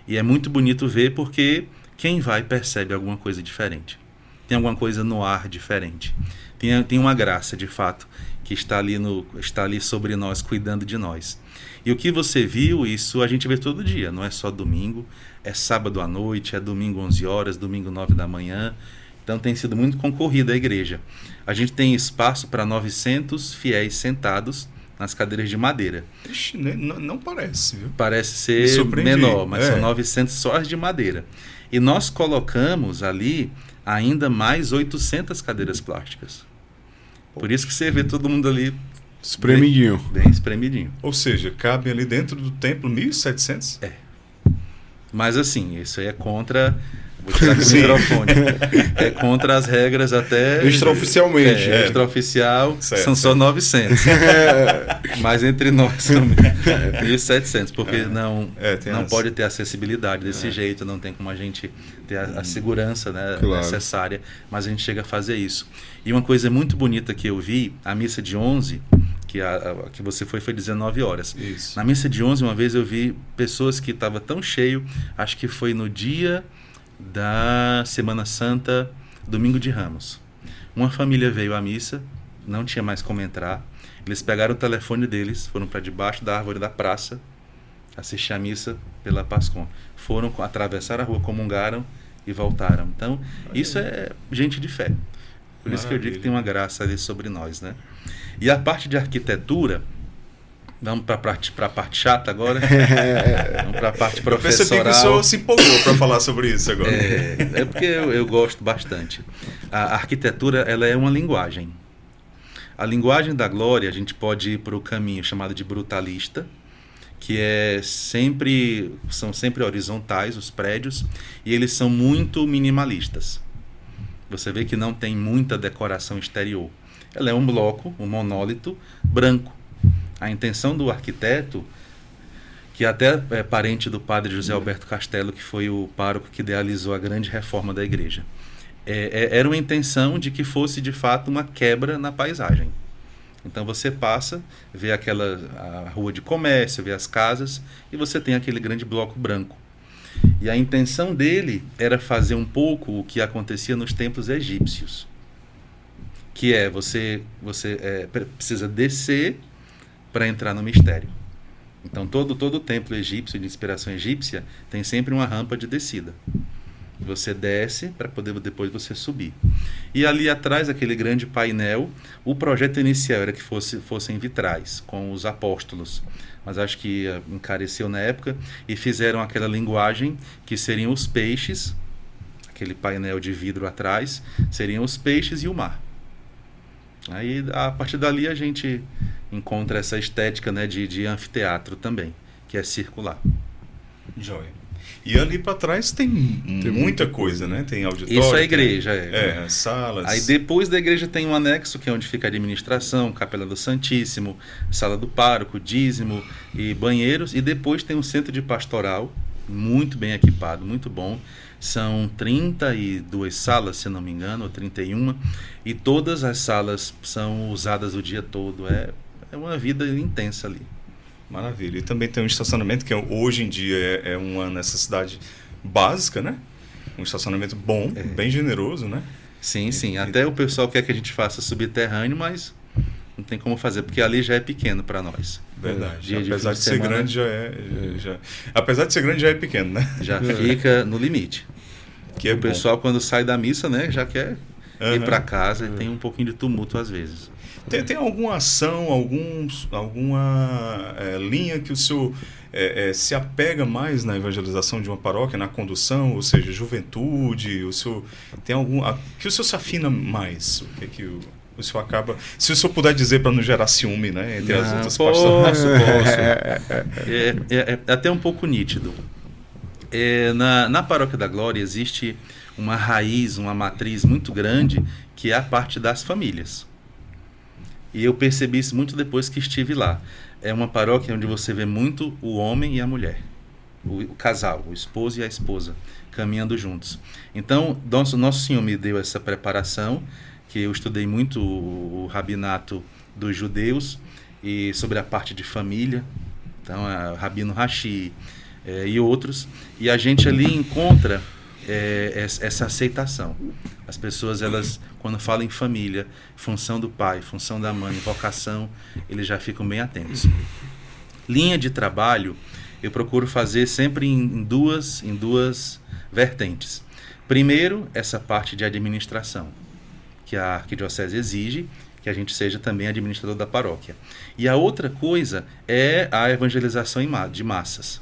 E é muito bonito ver porque quem vai percebe alguma coisa diferente. Tem alguma coisa no ar diferente. Tem uma graça, de fato, que está ali sobre nós, cuidando de nós. E o que você viu, isso a gente vê todo dia. Não é só domingo, é sábado à noite, é domingo 11 horas, domingo 9 da manhã. Então tem sido muito concorrida a igreja. A gente tem espaço para 900 fiéis sentados nas cadeiras de madeira. Ixi, não parece, viu? Parece ser menor, mas são 900 só as de madeira. E nós colocamos ali ainda mais 800 cadeiras plásticas. Por isso que você vê todo mundo ali espremidinho. Bem espremidinho. Ou seja, cabe ali dentro do templo 1.700? Mas assim, isso aí é contra... Vou tirar aqui o microfone. É contra as regras até... Extraoficialmente. Extraoficial, certo, são só 900. Mas entre nós também. 1.700, porque não pode ter acessibilidade desse jeito, não tem como a gente ter a segurança, né, necessária, mas a gente chega a fazer isso. E uma coisa muito bonita que eu vi, a missa de 11... que você foi 19 horas. Isso. Na missa de 11, uma vez eu vi pessoas que estavam tão cheio, acho que foi no dia da Semana Santa, Domingo de Ramos. Uma família veio à missa, não tinha mais como entrar, eles pegaram o telefone deles, foram para debaixo da árvore da praça, assistir a missa pela Pascom. Foram, atravessaram a rua, comungaram e voltaram. Então, isso é gente de fé. Por isso que eu digo que tem uma graça ali sobre nós, né? E a parte de arquitetura, vamos para a parte chata agora? Vamos para a parte professoral. Eu percebi que o senhor se empolgou para falar sobre isso agora. É porque eu gosto bastante. A arquitetura, ela é uma linguagem. A linguagem da glória, a gente pode ir para o caminho chamado de brutalista, que são sempre horizontais os prédios, e eles são muito minimalistas. Você vê que não tem muita decoração exterior. Ela é um bloco, um monólito branco. A intenção do arquiteto, que até é parente do padre José Alberto Castelo, que foi o pároco que idealizou a grande reforma da igreja, era uma intenção de que fosse de fato uma quebra na paisagem. Então você passa, vê a rua de comércio, vê as casas, e você tem aquele grande bloco branco. E a intenção dele era fazer um pouco o que acontecia nos templos egípcios, que você precisa descer para entrar no mistério. Então todo o templo egípcio, de inspiração egípcia, tem sempre uma rampa de descida. Você desce para poder depois você subir. E ali atrás, aquele grande painel, o projeto inicial era que fossem vitrais, com os apóstolos. Mas acho que encareceu na época e fizeram aquela linguagem que seriam os peixes, aquele painel de vidro atrás, seriam os peixes e o mar. Aí, a partir dali, a gente encontra essa estética, né, de anfiteatro também, que é circular. Joia. E ali para trás tem muita coisa, né? Tem auditório. Isso é a igreja. Salas. Aí depois da igreja tem um anexo, que é onde fica a administração, capela do Santíssimo, sala do pároco, dízimo e banheiros. E depois tem um centro de pastoral, muito bem equipado, muito bom. São 32 salas, se não me engano, ou 31. E todas as salas são usadas o dia todo. É uma vida intensa ali. Maravilha. E também tem um estacionamento que hoje em dia é uma necessidade básica, né? Um estacionamento bom, bem generoso, né? Sim. Até o pessoal quer que a gente faça subterrâneo, mas não tem como fazer, porque ali já é pequeno para nós. Verdade. Apesar de ser grande, apesar de ser grande, já é pequeno, né? Já fica no limite. Que é o pessoal, quando sai da missa, né, já quer ir para casa e tem um pouquinho de tumulto às vezes. Tem alguma ação, alguma linha que o senhor se apega mais na evangelização de uma paróquia, na condução, ou seja, juventude? O senhor tem que o senhor se afina mais? O que o senhor acaba... Se o senhor puder dizer para não gerar ciúme, né, entre as outras pastorais. Posso. É até um pouco nítido. Na Paróquia da Glória existe uma raiz, uma matriz muito grande, que é a parte das famílias. E eu percebi isso muito depois que estive lá. É uma paróquia onde você vê muito o homem e a mulher. O casal, o esposo e a esposa, caminhando juntos. Então, Nosso Senhor me deu essa preparação, que eu estudei muito o rabinato dos judeus, e sobre a parte de família. Então, o Rabino Rashi e outros. E a gente ali encontra essa aceitação. As pessoas, elas, quando falam em família, função do pai, função da mãe, vocação, eles já ficam bem atentos. Linha de trabalho, eu procuro fazer sempre em duas vertentes. Primeiro, essa parte de administração, que a arquidiocese exige que a gente seja também administrador da paróquia. E a outra coisa é a evangelização de massas.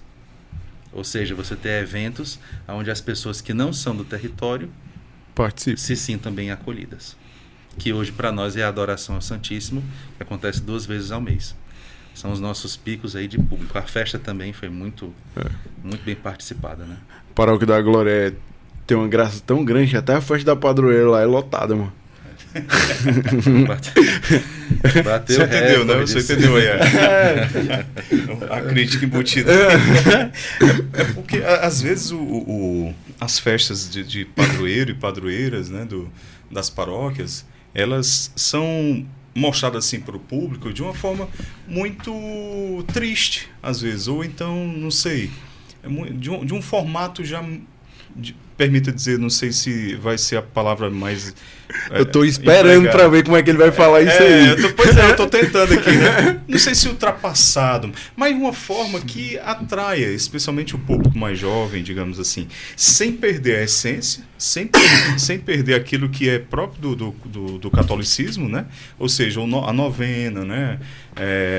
Ou seja, você ter eventos onde as pessoas que não são do território se sintam bem acolhidas. Que hoje para nós é a adoração ao Santíssimo, que acontece 2 vezes ao mês. São os nossos picos aí de público. A festa também foi muito bem participada, né? A Paróquia da Glória tem uma graça tão grande que até a festa da padroeira lá é lotada, mano. Bateu. Você entendeu, né? Você entendeu aí a crítica embutida. É porque às vezes as festas de padroeiro e padroeiras, né, das paróquias, elas são mostradas assim para o público de uma forma muito triste, às vezes, ou então, não sei, de um formato já... permita dizer, não sei se vai ser a palavra mais... eu tô esperando para ver como é que ele vai falar isso aí. Eu tô tentando aqui, né? Não sei se ultrapassado, mas uma forma que atraia, especialmente o público mais jovem, digamos assim, sem perder a essência, sem perder aquilo que é próprio do catolicismo, né? Ou seja, a novena, né?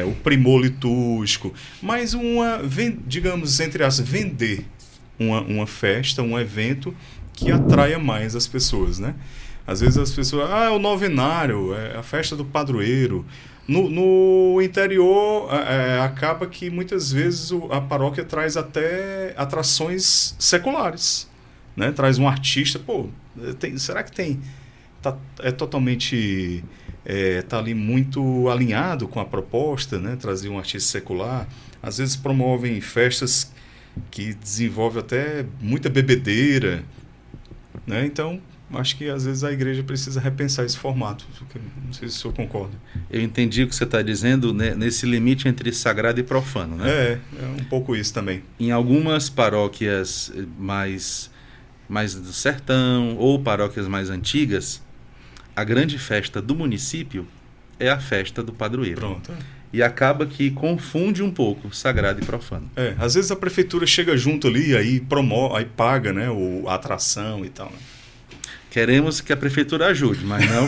O primor litúrgico, mas digamos, entre as vender uma festa, um evento que atraia mais as pessoas, né? Às vezes as pessoas, é o novenário, é a festa do padroeiro. No interior, acaba que muitas vezes a paróquia traz até atrações seculares, né? Traz um artista, será que tem? É totalmente... tá ali muito alinhado com a proposta, né? Trazer um artista secular. Às vezes promovem festas que desenvolve até muita bebedeira, né? Então, acho que às vezes a igreja precisa repensar esse formato. Não sei se o senhor concorda. Eu entendi o que você está dizendo, né, nesse limite entre sagrado e profano, né? É um pouco isso também. Em algumas paróquias mais do sertão ou paróquias mais antigas, a grande festa do município é a festa do padroeiro. Pronto. E acaba que confunde um pouco sagrado e profano. Às vezes a prefeitura chega junto ali, aí promove, aí paga, né, a atração e tal, né? Queremos que a prefeitura ajude, mas não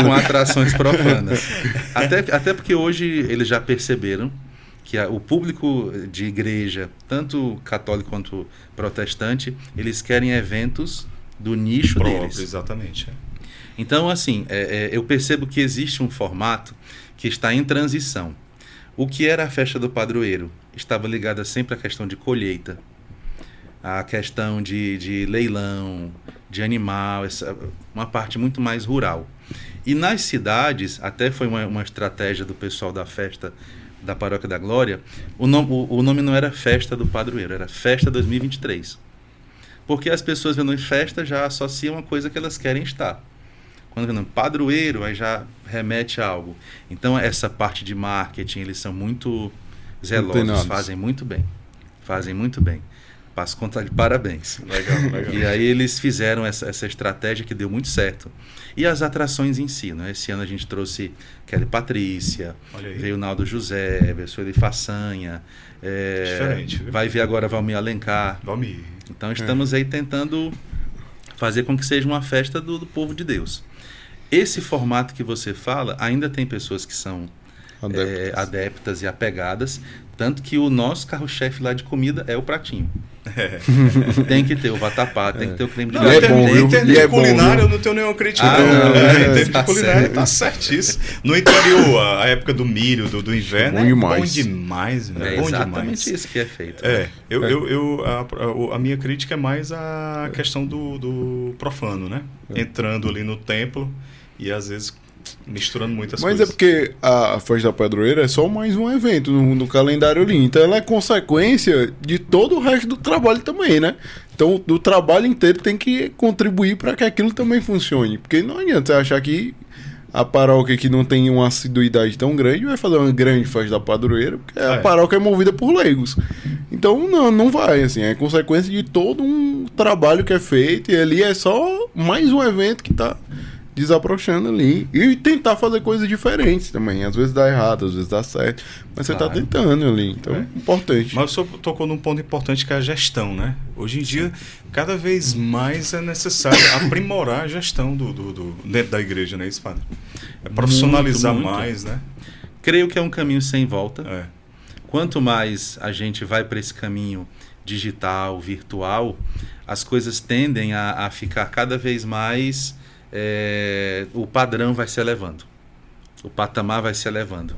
com atrações profanas. Até porque hoje eles já perceberam que o público de igreja, tanto católico quanto protestante, eles querem eventos do nicho deles. Exatamente. Então, assim, eu percebo que existe um formato que está em transição. O que era a festa do padroeiro? Estava ligada sempre à questão de colheita, à questão de leilão, de animal, uma parte muito mais rural. E nas cidades, até foi uma estratégia do pessoal da festa da Paróquia da Glória, o nome não era Festa do Padroeiro, era Festa 2023. Porque as pessoas vendo festa já associam uma coisa que elas querem estar. Quando vendo padroeiro, aí já remete a algo. Então, essa parte de marketing, eles são muito zelosos, fazem muito bem. Passo conta de parabéns. Legal. E aí eles fizeram essa estratégia que deu muito certo. E as atrações em si, né? Esse ano a gente trouxe Kelly Patrícia, veio Naldo José, veio Sueli Façanha. Diferente. Viu? Vai ver agora Valmir Alencar. Então estamos aí tentando fazer com que seja uma festa do povo de Deus. Esse formato que você fala, ainda tem pessoas que são adeptas e apegadas, tanto que o nosso carro-chefe lá de comida é o pratinho. Tem que ter o vatapá, tem que ter o creme de leite. Em termos de culinária, eu não tenho nenhuma crítica. Em termos de culinária, tá certíssimo. No interior, a época do milho, do inverno, bom demais. É exatamente isso que é feito. A minha crítica é mais a questão do profano, né? Entrando ali no templo e às vezes misturando muitas coisas. Mas é porque a festa da padroeira é só mais um evento no calendário ali. Então ela é consequência de todo o resto do trabalho também, né? Então o trabalho inteiro tem que contribuir para que aquilo também funcione. Porque não adianta você achar que a paróquia que não tem uma assiduidade tão grande vai fazer uma grande festa da padroeira, porque a paróquia é movida por leigos. Então não vai, assim, é consequência de todo um trabalho que é feito e ali é só mais um evento que está desabrochando ali. E tentar fazer coisas diferentes também. Às vezes dá errado, às vezes dá certo. Mas você tá tentando ali. Então, importante. Mas o senhor tocou num ponto importante que é a gestão, né? Hoje em dia, cada vez mais é necessário aprimorar a gestão dentro da igreja, não é isso, padre? É profissionalizar muito. mais, né? Creio que é um caminho sem volta. É. Quanto mais a gente vai para esse caminho digital, virtual, as coisas tendem a ficar cada vez mais... o padrão vai se elevando. O patamar vai se elevando.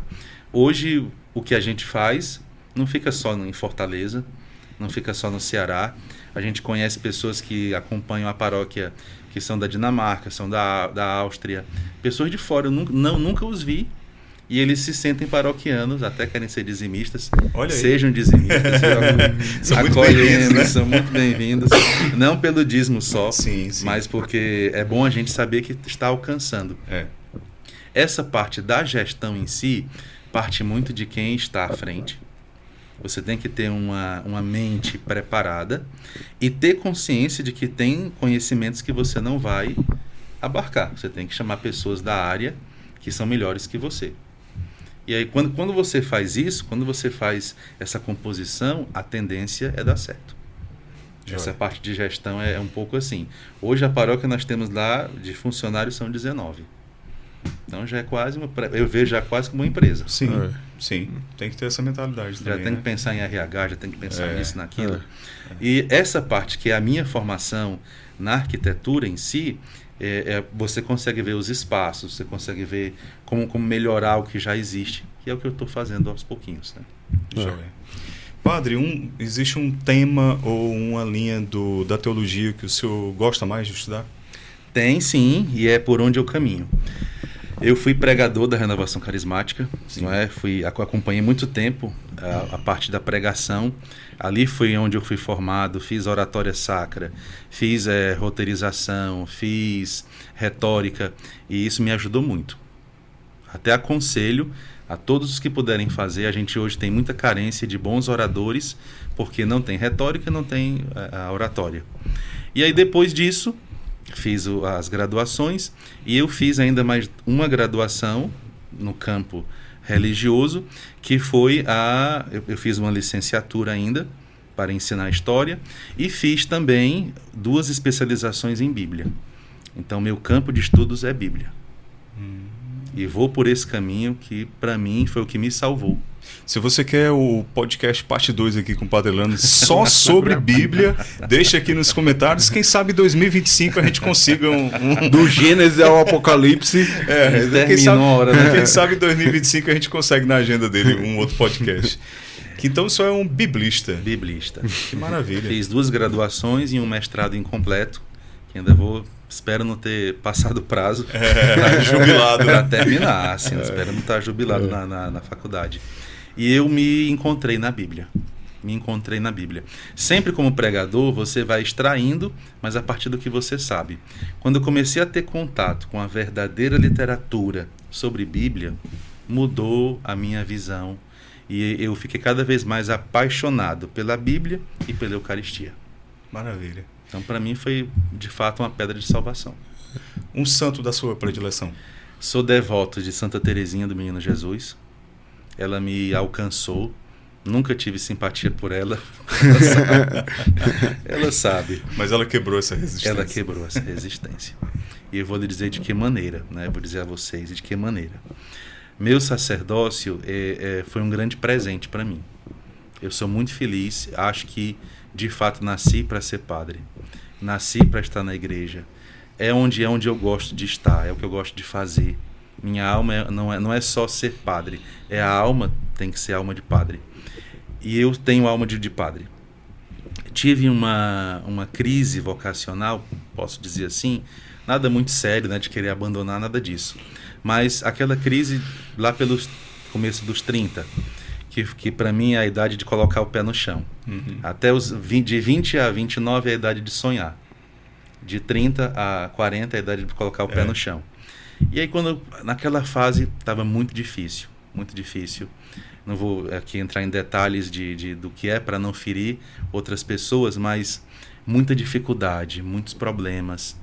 Hoje, o que a gente faz não fica só em Fortaleza, não fica só no Ceará. A gente conhece pessoas que acompanham a paróquia, que são da Dinamarca, são da Áustria. Pessoas de fora, eu nunca os vi. E eles se sentem paroquianos, até querem ser dizimistas. Olha aí. Sejam dizimistas. São muito bem-vindos, né? São muito bem-vindos. Não pelo dízimo só, sim. mas porque é bom a gente saber que está alcançando. Essa parte da gestão em si parte muito de quem está à frente. Você tem que ter uma mente preparada e ter consciência de que tem conhecimentos que você não vai abarcar. Você tem que chamar pessoas da área que são melhores que você. E aí, quando você faz isso, quando você faz essa composição, a tendência é dar certo. Essa parte de gestão é um pouco assim. Hoje, a paróquia nós temos lá, de funcionários, são 19. Então, já é quase eu vejo já quase como uma empresa. Sim. Tem que ter essa mentalidade também. Já tem que pensar em RH, já tem que pensar nisso, naquilo. E essa parte, que é a minha formação na arquitetura em si, você consegue ver os espaços, você consegue ver como melhorar o que já existe, que é o que eu estou fazendo aos pouquinhos. Né? Padre, existe um tema ou uma linha da teologia que o senhor gosta mais de estudar? Tem sim, e é por onde eu caminho. Eu fui pregador da Renovação Carismática, não é? Acompanhei muito tempo a parte da pregação. Ali foi onde eu fui formado, fiz oratória sacra, fiz roteirização, fiz retórica, e isso me ajudou muito. Até aconselho a todos os que puderem fazer. A gente hoje tem muita carência de bons oradores, porque não tem retórica, não tem a oratória. E aí, depois disso, fiz as graduações, e eu fiz ainda mais uma graduação no campo religioso, que foi eu fiz uma licenciatura ainda para ensinar história, e fiz também 2 especializações em Bíblia. Então, meu campo de estudos é Bíblia. E vou por esse caminho que, para mim, foi o que me salvou. Se você quer o podcast parte 2 aqui com o Padre Elano só sobre Bíblia, deixa aqui nos comentários. Quem sabe em 2025 a gente consiga do Gênesis ao Apocalipse. Quem sabe em 2025 a gente consegue na agenda dele um outro podcast. Que então só é um biblista. Biblista. Que maravilha. Fiz 2 graduações e um mestrado incompleto, que ainda espero não ter passado o prazo. Jubilado. Para terminar, assim, espero não estar jubilado na faculdade. E eu me encontrei na Bíblia. Sempre como pregador, você vai extraindo, mas a partir do que você sabe. Quando eu comecei a ter contato com a verdadeira literatura sobre Bíblia, mudou a minha visão. E eu fiquei cada vez mais apaixonado pela Bíblia e pela Eucaristia. Maravilha. Então, para mim, foi, de fato, uma pedra de salvação. Um santo da sua predileção? Sou devoto de Santa Teresinha do Menino Jesus. Ela me alcançou. Nunca tive simpatia por ela. Ela sabe. Mas ela quebrou essa resistência. Ela quebrou essa resistência. E eu vou lhe dizer de que maneira, né? Vou dizer a vocês de que maneira. Meu sacerdócio foi um grande presente para mim. Eu sou muito feliz. Acho que, de fato, nasci para ser padre. Nasci para estar na igreja. É onde eu gosto de estar. É o que eu gosto de fazer. Minha alma não é só ser padre. A alma tem que ser alma de padre. E eu tenho alma de padre. Tive uma crise vocacional, posso dizer assim, nada muito sério, né, de querer abandonar, nada disso. Mas aquela crise lá pelos começo dos 30, que para mim é a idade de colocar o pé no chão. Uhum. Até de 20 a 29 é a idade de sonhar. De 30 a 40 é a idade de colocar o pé no chão. E aí, naquela fase, estava muito difícil. Não vou aqui entrar em detalhes do que é para não ferir outras pessoas, mas muita dificuldade, muitos problemas.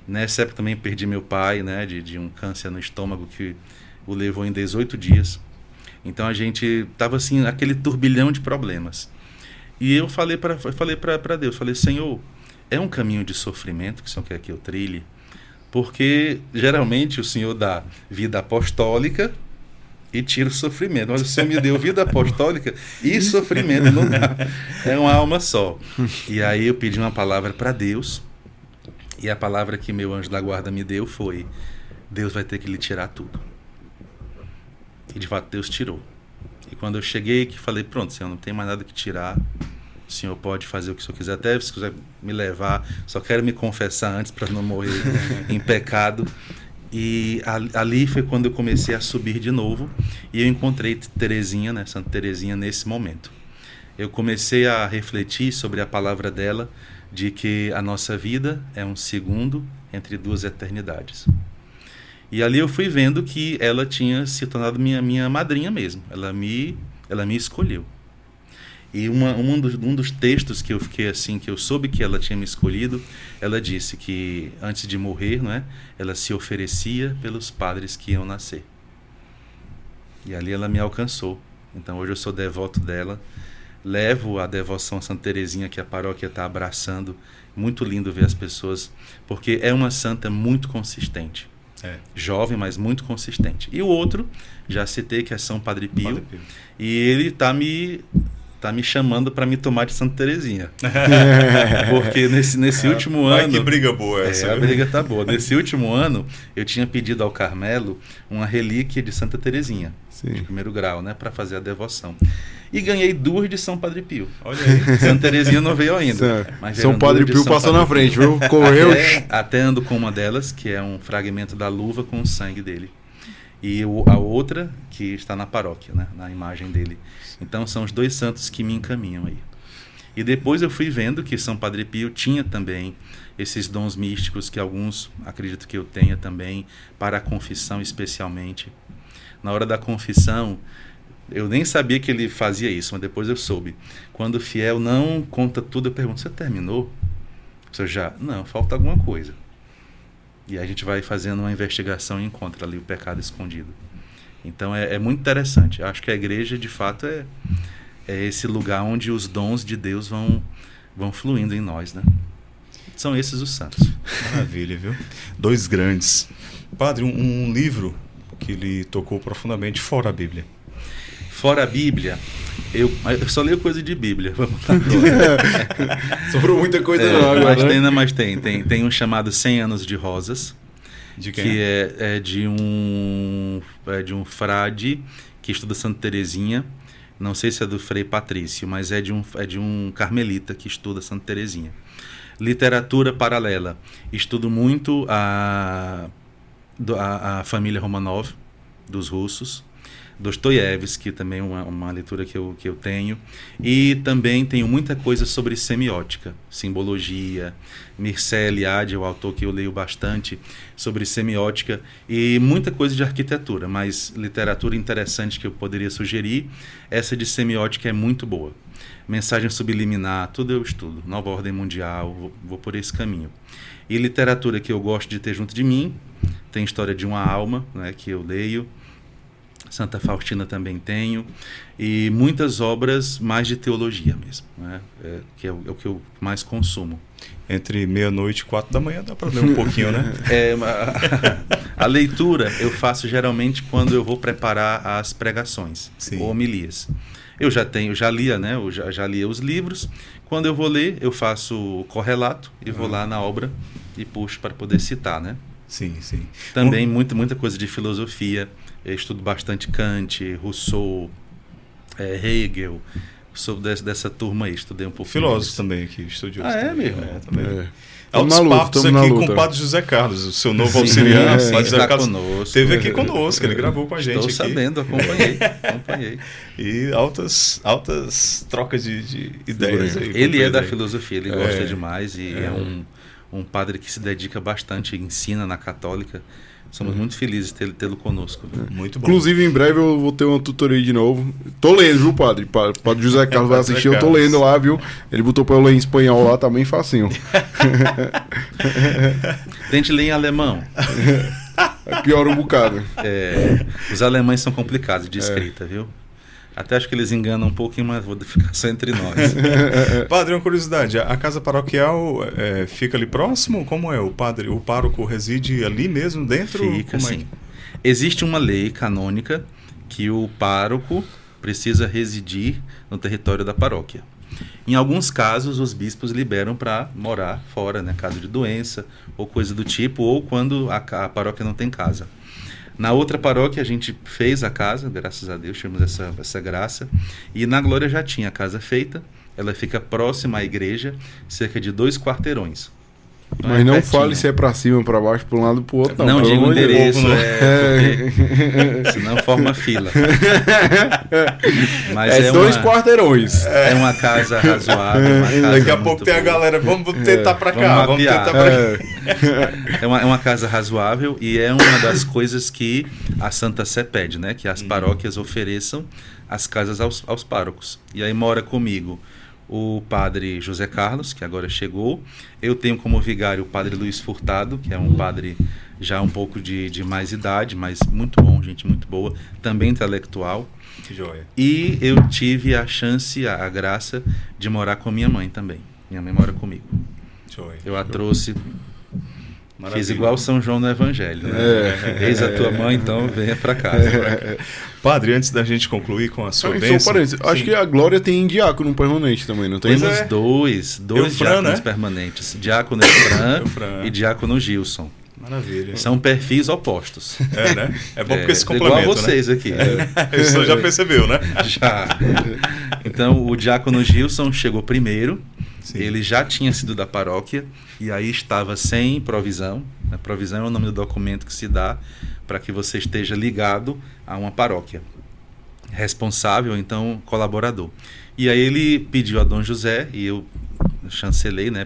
Nessa época também perdi meu pai, né, de um câncer no estômago que o levou em 18 dias. Então a gente tava assim, aquele turbilhão de problemas. E eu falei para Deus, falei: Senhor, é um caminho de sofrimento que o Senhor quer que eu trilhe? Porque geralmente o Senhor dá vida apostólica e tira o sofrimento. Mas o Senhor me deu vida apostólica e sofrimento, não dá. É uma alma só. E aí eu pedi uma palavra para Deus, e a palavra que meu anjo da guarda me deu foi: Deus vai ter que lhe tirar tudo. E de fato Deus tirou. E quando eu cheguei, que falei: pronto, Senhor, não tem mais nada que tirar. O Senhor pode fazer o que o Senhor quiser, até se quiser me levar, só quero me confessar antes para não morrer em pecado. E ali foi quando eu comecei a subir de novo, e eu encontrei Terezinha, né, Santa Terezinha, nesse momento. Eu comecei a refletir sobre a palavra dela, de que a nossa vida é um segundo entre duas eternidades. E ali eu fui vendo que ela tinha se tornado minha madrinha mesmo. Ela me escolheu. E um dos textos que eu fiquei assim, que eu soube que ela tinha me escolhido, ela disse que antes de morrer, não é, ela se oferecia pelos padres que iam nascer. E ali ela me alcançou. Então hoje eu sou devoto dela, levo a devoção a Santa Terezinha, que a paróquia está abraçando. Muito lindo ver as pessoas, porque é uma santa muito consistente. Jovem, mas muito consistente. E o outro, já citei, que é São Padre Pio. E ele está me chamando para me tomar de Santa Terezinha. Porque nesse último ano... que briga boa essa. A briga tá boa. Nesse último ano, eu tinha pedido ao Carmelo uma relíquia de Santa Terezinha, de primeiro grau, né, para fazer a devoção. E ganhei 2 de São Padre Pio. Olha aí. Santa Terezinha não veio ainda. Mas São Padre Pio passou na frente, viu? Correu. Até ando com uma delas, que é um fragmento da luva com o sangue dele. E a outra que está na paróquia, né, na imagem dele. Então são os 2 santos que me encaminham aí. E depois eu fui vendo que São Padre Pio tinha também esses dons místicos, que alguns acredito que eu tenha também, para a confissão especialmente. Na hora da confissão, eu nem sabia que ele fazia isso, mas depois eu soube. Quando o fiel não conta tudo, eu pergunto: você terminou? Você já? Não, falta alguma coisa. E a gente vai fazendo uma investigação e encontra ali o pecado escondido. Então é muito interessante. Eu acho que a igreja, de fato, é esse lugar onde os dons de Deus vão fluindo em nós, né? São esses os santos. Maravilha, viu? 2 grandes. Padre, um livro que lhe tocou profundamente fora a Bíblia. Fora a Bíblia, eu só leio coisa de Bíblia. Vamos lá agora. Sobrou muita coisa agora. Mas tem um chamado 100 Anos de Rosas. De quem? Que é de um frade que estuda Santa Terezinha. Não sei se é do Frei Patrício, mas é de um carmelita que estuda Santa Terezinha. Literatura paralela. Estudo muito a família Romanov, dos russos. Dostoiévski, também uma leitura que eu tenho. E também tenho muita coisa sobre semiótica, simbologia. Mircea Eliade é o autor que eu leio bastante sobre semiótica, e muita coisa de arquitetura, mas literatura interessante que eu poderia sugerir, essa de semiótica é muito boa. Mensagem subliminar, tudo eu estudo. Nova Ordem Mundial, vou por esse caminho. E literatura que eu gosto de ter junto de mim, tem História de uma Alma, né, que eu leio. Santa Faustina também tenho, e muitas obras mais de teologia mesmo, né? Que é o que eu mais consumo. Entre meia-noite e 4 da manhã dá para ler um pouquinho, né? A leitura eu faço geralmente quando eu vou preparar as pregações, ou homilias. Eu já lia, né? Eu já lia os livros. Quando eu vou ler, eu faço o correlato e vou lá na obra e puxo para poder citar, né? Sim. Também muita coisa de filosofia. Eu estudo bastante Kant, Rousseau, Hegel. Sou dessa turma aí, estudei um pouco. Filósofo também aqui, estudioso. Mesmo? Também. Altos papos aqui com o Padre José Carlos, o seu novo auxiliar. Padre José Carlos conosco. Esteve aqui conosco, ele gravou com a gente. Estou sabendo, acompanhei. E altas trocas de ideias. Aí, ele é da filosofia, ele gosta demais, e é um padre que se dedica bastante, ensina na católica. Somos muito felizes de tê-lo conosco. Muito bom. Inclusive, em breve eu vou ter uma tutoria de novo. Tô lendo, viu, padre? Padre José Carlos vai assistir, eu tô lendo lá, viu? Ele botou pra eu ler em espanhol lá, tá bem facinho. Tente ler em alemão. Piora um bocado. Os alemães são complicados de escrita, viu? Até acho que eles enganam um pouquinho, mas vou ficar só entre nós. Padre, uma curiosidade, a casa paroquial fica ali próximo? Como é? O pároco reside ali mesmo dentro? Fica, como sim. Existe uma lei canônica que o pároco precisa residir no território da paróquia. Em alguns casos, os bispos liberam para morar fora, né? Caso de doença ou coisa do tipo, ou quando a paróquia não tem casa. Na outra paróquia a gente fez a casa, graças a Deus, tivemos essa graça. E na Glória já tinha a casa feita, ela fica próxima à igreja, cerca de 2 quarteirões. Mas não pertinho. fale se é pra cima, pra baixo, pra um lado, pro outro. Não pelo diga o amor de Deus. endereço, porque senão forma fila. Mas É 2 quarteirões. É uma casa razoável. Uma casa Daqui a pouco tem a galera, vamos tentar pra cá, vamos mapear. tentar pra cá. É uma casa razoável e é uma das coisas que a Santa Sé pede, né? Que as paróquias ofereçam as casas aos párocos. E aí mora comigo o padre José Carlos, que agora chegou. Eu tenho como vigário o padre Luiz Furtado, que é um padre já um pouco de mais idade, mas muito bom, gente muito boa, também intelectual. Que joia. E eu tive a chance, a graça de morar com a minha mãe também. Minha mãe mora comigo. Joia. Eu a trouxe, Maravilha. fiz igual São João no Evangelho. Né? Eis a tua mãe, então venha para casa. Padre, antes da gente concluir com a sua Só bênção... parênteses, acho que a Glória tem diácono permanente também, não tem? Temos é. dois Eufran, diáconos né? permanentes. Diácono Eufran Eufran. e diácono Gilson. Maravilha. São perfis opostos. É, né? É bom porque se complementam, igual a vocês aqui. Isso já percebeu, né? Já. Então, o diácono Gilson chegou primeiro. Sim. Ele já tinha sido da paróquia e aí estava sem provisão. A provisão é o nome do documento que se dá para que você esteja ligado a uma paróquia. Responsável, então, colaborador. E aí ele pediu a Dom José e eu chancelei, né?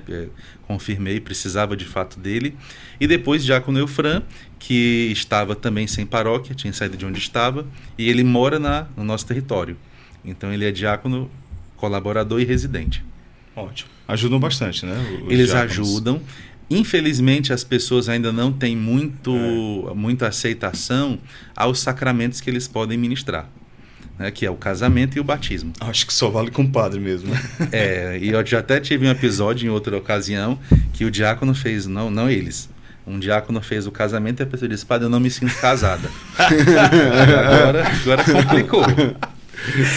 Confirmei, precisava de fato dele. E depois diácono Eufran, que estava também sem paróquia, tinha saído de onde estava, e ele mora no nosso território. Então ele é diácono, colaborador e residente. Ótimo. Ajudam bastante, né? Eles diáconos. ajudam. Infelizmente, as pessoas ainda não têm muita aceitação aos sacramentos que eles podem ministrar, né? Que é o casamento e o batismo. Acho que só vale com o padre mesmo. E eu já até tive um episódio em outra ocasião que o diácono fez, não eles. Um diácono fez o casamento e a pessoa disse: padre, eu não me sinto casada. agora complicou.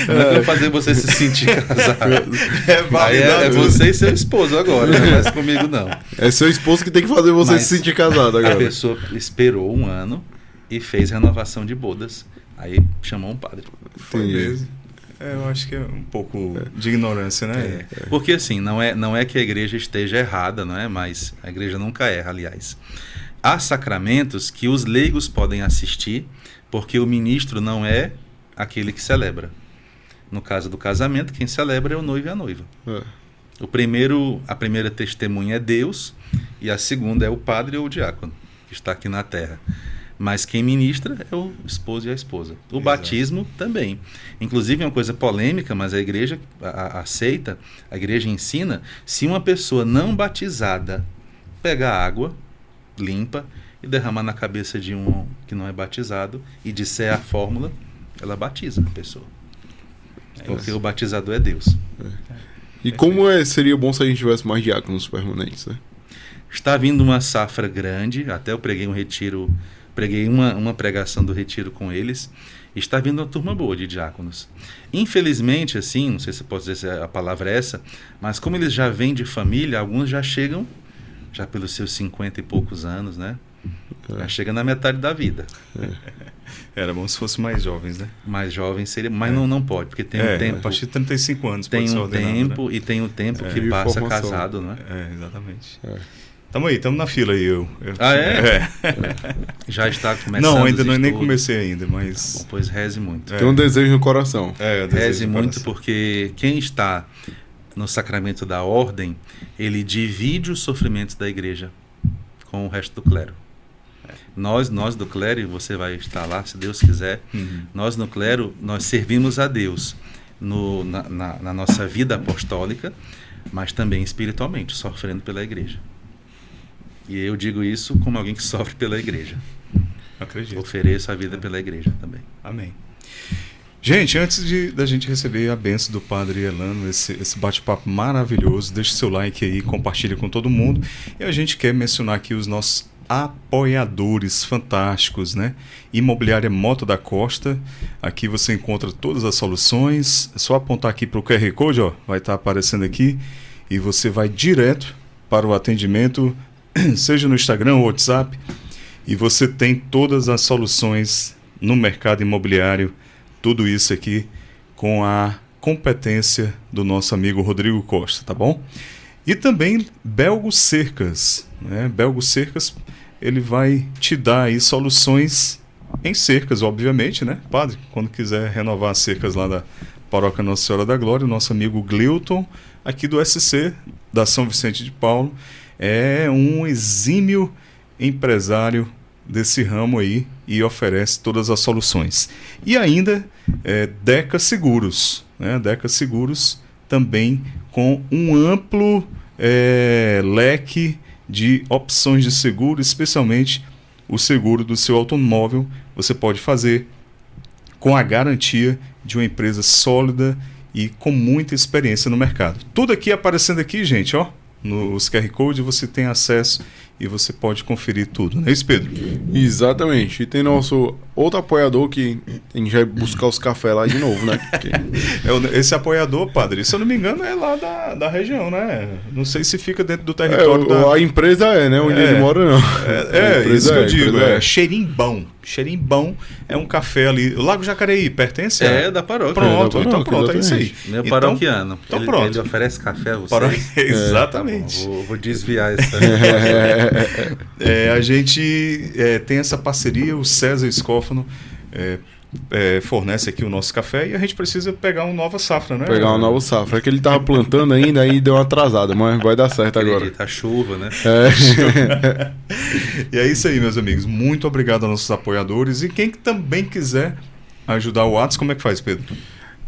Como é que eu vou fazer você se sentir casado? Aí é você e seu esposo agora, não é mais comigo não. É seu esposo que tem que fazer você se sentir casado agora. A pessoa esperou um ano e fez renovação de bodas. Aí chamou um padre. Foi mesmo. Eu acho que é um pouco de ignorância, né? Porque assim, não é que a igreja esteja errada, não é? Mas a igreja nunca erra, aliás. Há sacramentos que os leigos podem assistir, porque o ministro não é aquele que celebra. No caso do casamento, quem celebra é o noivo e a noiva. A primeira testemunha é Deus e a segunda é o padre ou o diácono, que está aqui na terra. Mas quem ministra é o esposo e a esposa. O Exato. batismo também. Inclusive é uma coisa polêmica, mas a igreja aceita, a igreja ensina, se uma pessoa não batizada pegar água limpa e derramar na cabeça de um que não é batizado e disser a fórmula, ela batiza a pessoa. Porque o batizador é Deus. E como seria bom se a gente tivesse mais diáconos permanentes, né? Está vindo uma safra grande, até eu preguei um retiro, uma pregação do retiro com eles, e está vindo uma turma boa de diáconos. Infelizmente, assim, não sei se eu posso dizer se a palavra é essa, mas como eles já vêm de família, alguns já chegam, já pelos seus 50 e poucos anos, né? Já chega na metade da vida. Era bom se fosse mais jovens, né? Mais jovens seria, mas não pode, porque tem um A tempo. partir de 35 anos Tem pode ser um ordenado, tempo né? e tem um tempo que De passa formação. casado, né? Exatamente. Tamo na fila aí, eu. Ah, é? Já está começando. Não, ainda nem estudos. comecei ainda, Bom, mas... pois reze muito. Tem um desejo no coração. eu desejo Reze de muito coração. porque quem está no sacramento da ordem, ele divide os sofrimentos da igreja com o resto do clero. Nós do clero, e você vai estar lá, se Deus quiser, nós no clero, nós servimos a Deus na nossa vida apostólica, mas também espiritualmente, sofrendo pela igreja. E eu digo isso como alguém que sofre pela igreja. Acredito. Ofereço a vida pela igreja também. Amém. Gente, antes da gente receber a bênção do Padre Elano, esse bate-papo maravilhoso, deixe seu like aí, compartilhe com todo mundo. E a gente quer mencionar aqui os nossos apoiadores fantásticos, né? Imobiliária Mota da Costa. Aqui você encontra todas as soluções. É só apontar aqui para o QR Code, ó, vai estar aparecendo aqui. E você vai direto para o atendimento, seja no Instagram ou WhatsApp. E você tem todas as soluções no mercado imobiliário. Tudo isso aqui com a competência do nosso amigo Rodrigo Costa, tá bom? E também Belgo Cercas, né? Belgo Cercas, ele vai te dar aí soluções em cercas, obviamente, né? Padre, quando quiser renovar as cercas lá da Paróquia Nossa Senhora da Glória, o nosso amigo Gleuton, aqui do SC, da São Vicente de Paulo, é um exímio empresário desse ramo aí e oferece todas as soluções. E ainda Deca Seguros, né? Deca Seguros também com um amplo leque de opções de seguro, especialmente o seguro do seu automóvel. Você pode fazer com a garantia de uma empresa sólida e com muita experiência no mercado. Tudo aqui aparecendo aqui, gente, ó, nos QR Code você tem acesso e você pode conferir tudo, não é isso, Pedro? Exatamente. E tem nosso outro apoiador que a gente vai buscar os cafés lá de novo, né? Esse apoiador, Padre, se eu não me engano, é lá da região, né? Não sei se fica dentro do território A empresa né? Onde ele mora, não. Isso que eu digo. Xerimbão. Xerimbão é um café ali. O Lago Jacareí pertence? Da paróquia. Pronto, então pronto, é isso aí. Meu paroquiano. Então pronto. Ele oferece café a vocês? Exatamente. Tá, vou desviar essa. A gente tem essa parceria, o César Escófano fornece aqui o nosso café e a gente precisa pegar uma nova safra, né? Pegar uma nova safra. É que ele tava plantando ainda, aí deu uma atrasada, mas vai dar certo agora. Tá chuva, né? E é isso aí, meus amigos. Muito obrigado aos nossos apoiadores. E quem também quiser ajudar o Atos, como é que faz, Pedro?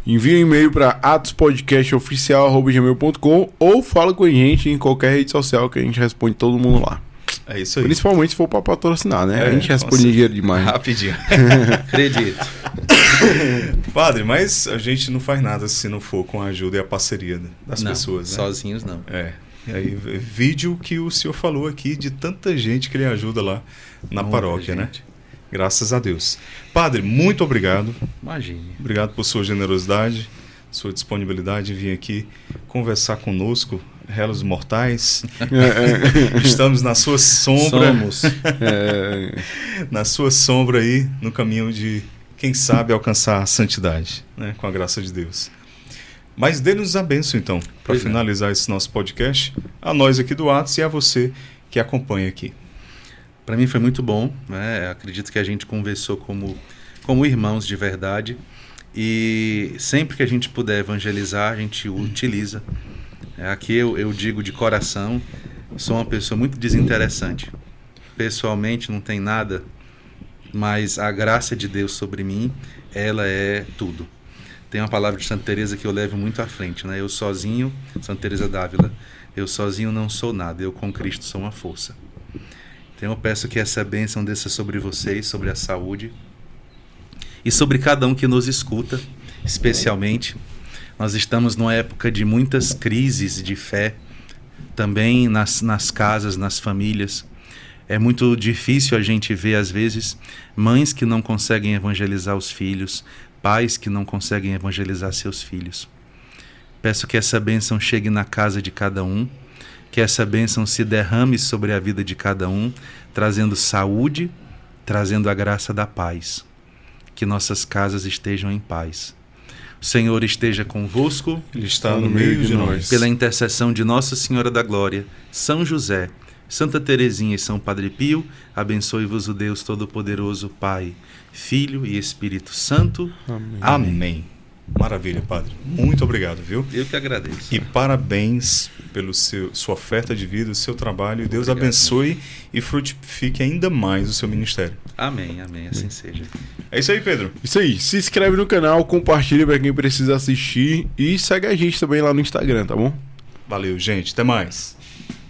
Envia um e-mail para atospodcastoficial@gmail.com ou fala com a gente em qualquer rede social que a gente responde todo mundo lá. É isso aí. Principalmente se for para patrocinar, né? A gente responde ligeiro demais. Rapidinho. Acredito. Padre, mas a gente não faz nada se não for com a ajuda e a parceria das pessoas, né? Sozinhos não. E aí, vídeo que o senhor falou aqui de tanta gente que ele ajuda lá na paróquia, né? Graças a Deus. Padre, muito obrigado. Imagine. Obrigado por sua generosidade, sua disponibilidade em vir aqui conversar conosco, réus mortais. Estamos na sua sombra. Somos. Na sua sombra aí, no caminho de, quem sabe, alcançar a santidade, né? Com a graça de Deus. Mas dê-nos a bênção, então, para finalizar esse nosso podcast, a nós aqui do Atos e a você que acompanha aqui. Para mim foi muito bom, né? Acredito que a gente conversou como irmãos de verdade e sempre que a gente puder evangelizar, a gente utiliza. Aqui eu digo de coração, sou uma pessoa muito desinteressante. Pessoalmente não tem nada, mas a graça de Deus sobre mim, ela é tudo. Tem uma palavra de Santa Teresa que eu levo muito à frente, né? Eu sozinho, Santa Teresa d'Ávila, eu sozinho não sou nada, eu com Cristo sou uma força. Então eu peço que essa bênção desça sobre vocês, sobre a saúde e sobre cada um que nos escuta, especialmente. Nós estamos numa época de muitas crises de fé, também nas casas, nas famílias. É muito difícil a gente ver, às vezes, mães que não conseguem evangelizar os filhos, pais que não conseguem evangelizar seus filhos. Peço que essa bênção chegue na casa de cada um, que essa bênção se derrame sobre a vida de cada um, trazendo saúde, trazendo a graça da paz. Que nossas casas estejam em paz. O Senhor esteja convosco. Ele está no meio de nós. Pela intercessão de Nossa Senhora da Glória, São José, Santa Teresinha e São Padre Pio, abençoe-vos o Deus Todo-Poderoso, Pai, Filho e Espírito Santo. Amém. Maravilha, padre. Muito obrigado, viu? Eu que agradeço. E parabéns pelo sua oferta de vida, o seu trabalho. Deus Obrigado, abençoe e frutifique ainda mais o seu ministério. Amém, amém, assim seja. É isso aí, Pedro. Isso aí. Se inscreve no canal, compartilha pra quem precisa assistir e segue a gente também lá no Instagram, tá bom? Valeu, gente. Até mais.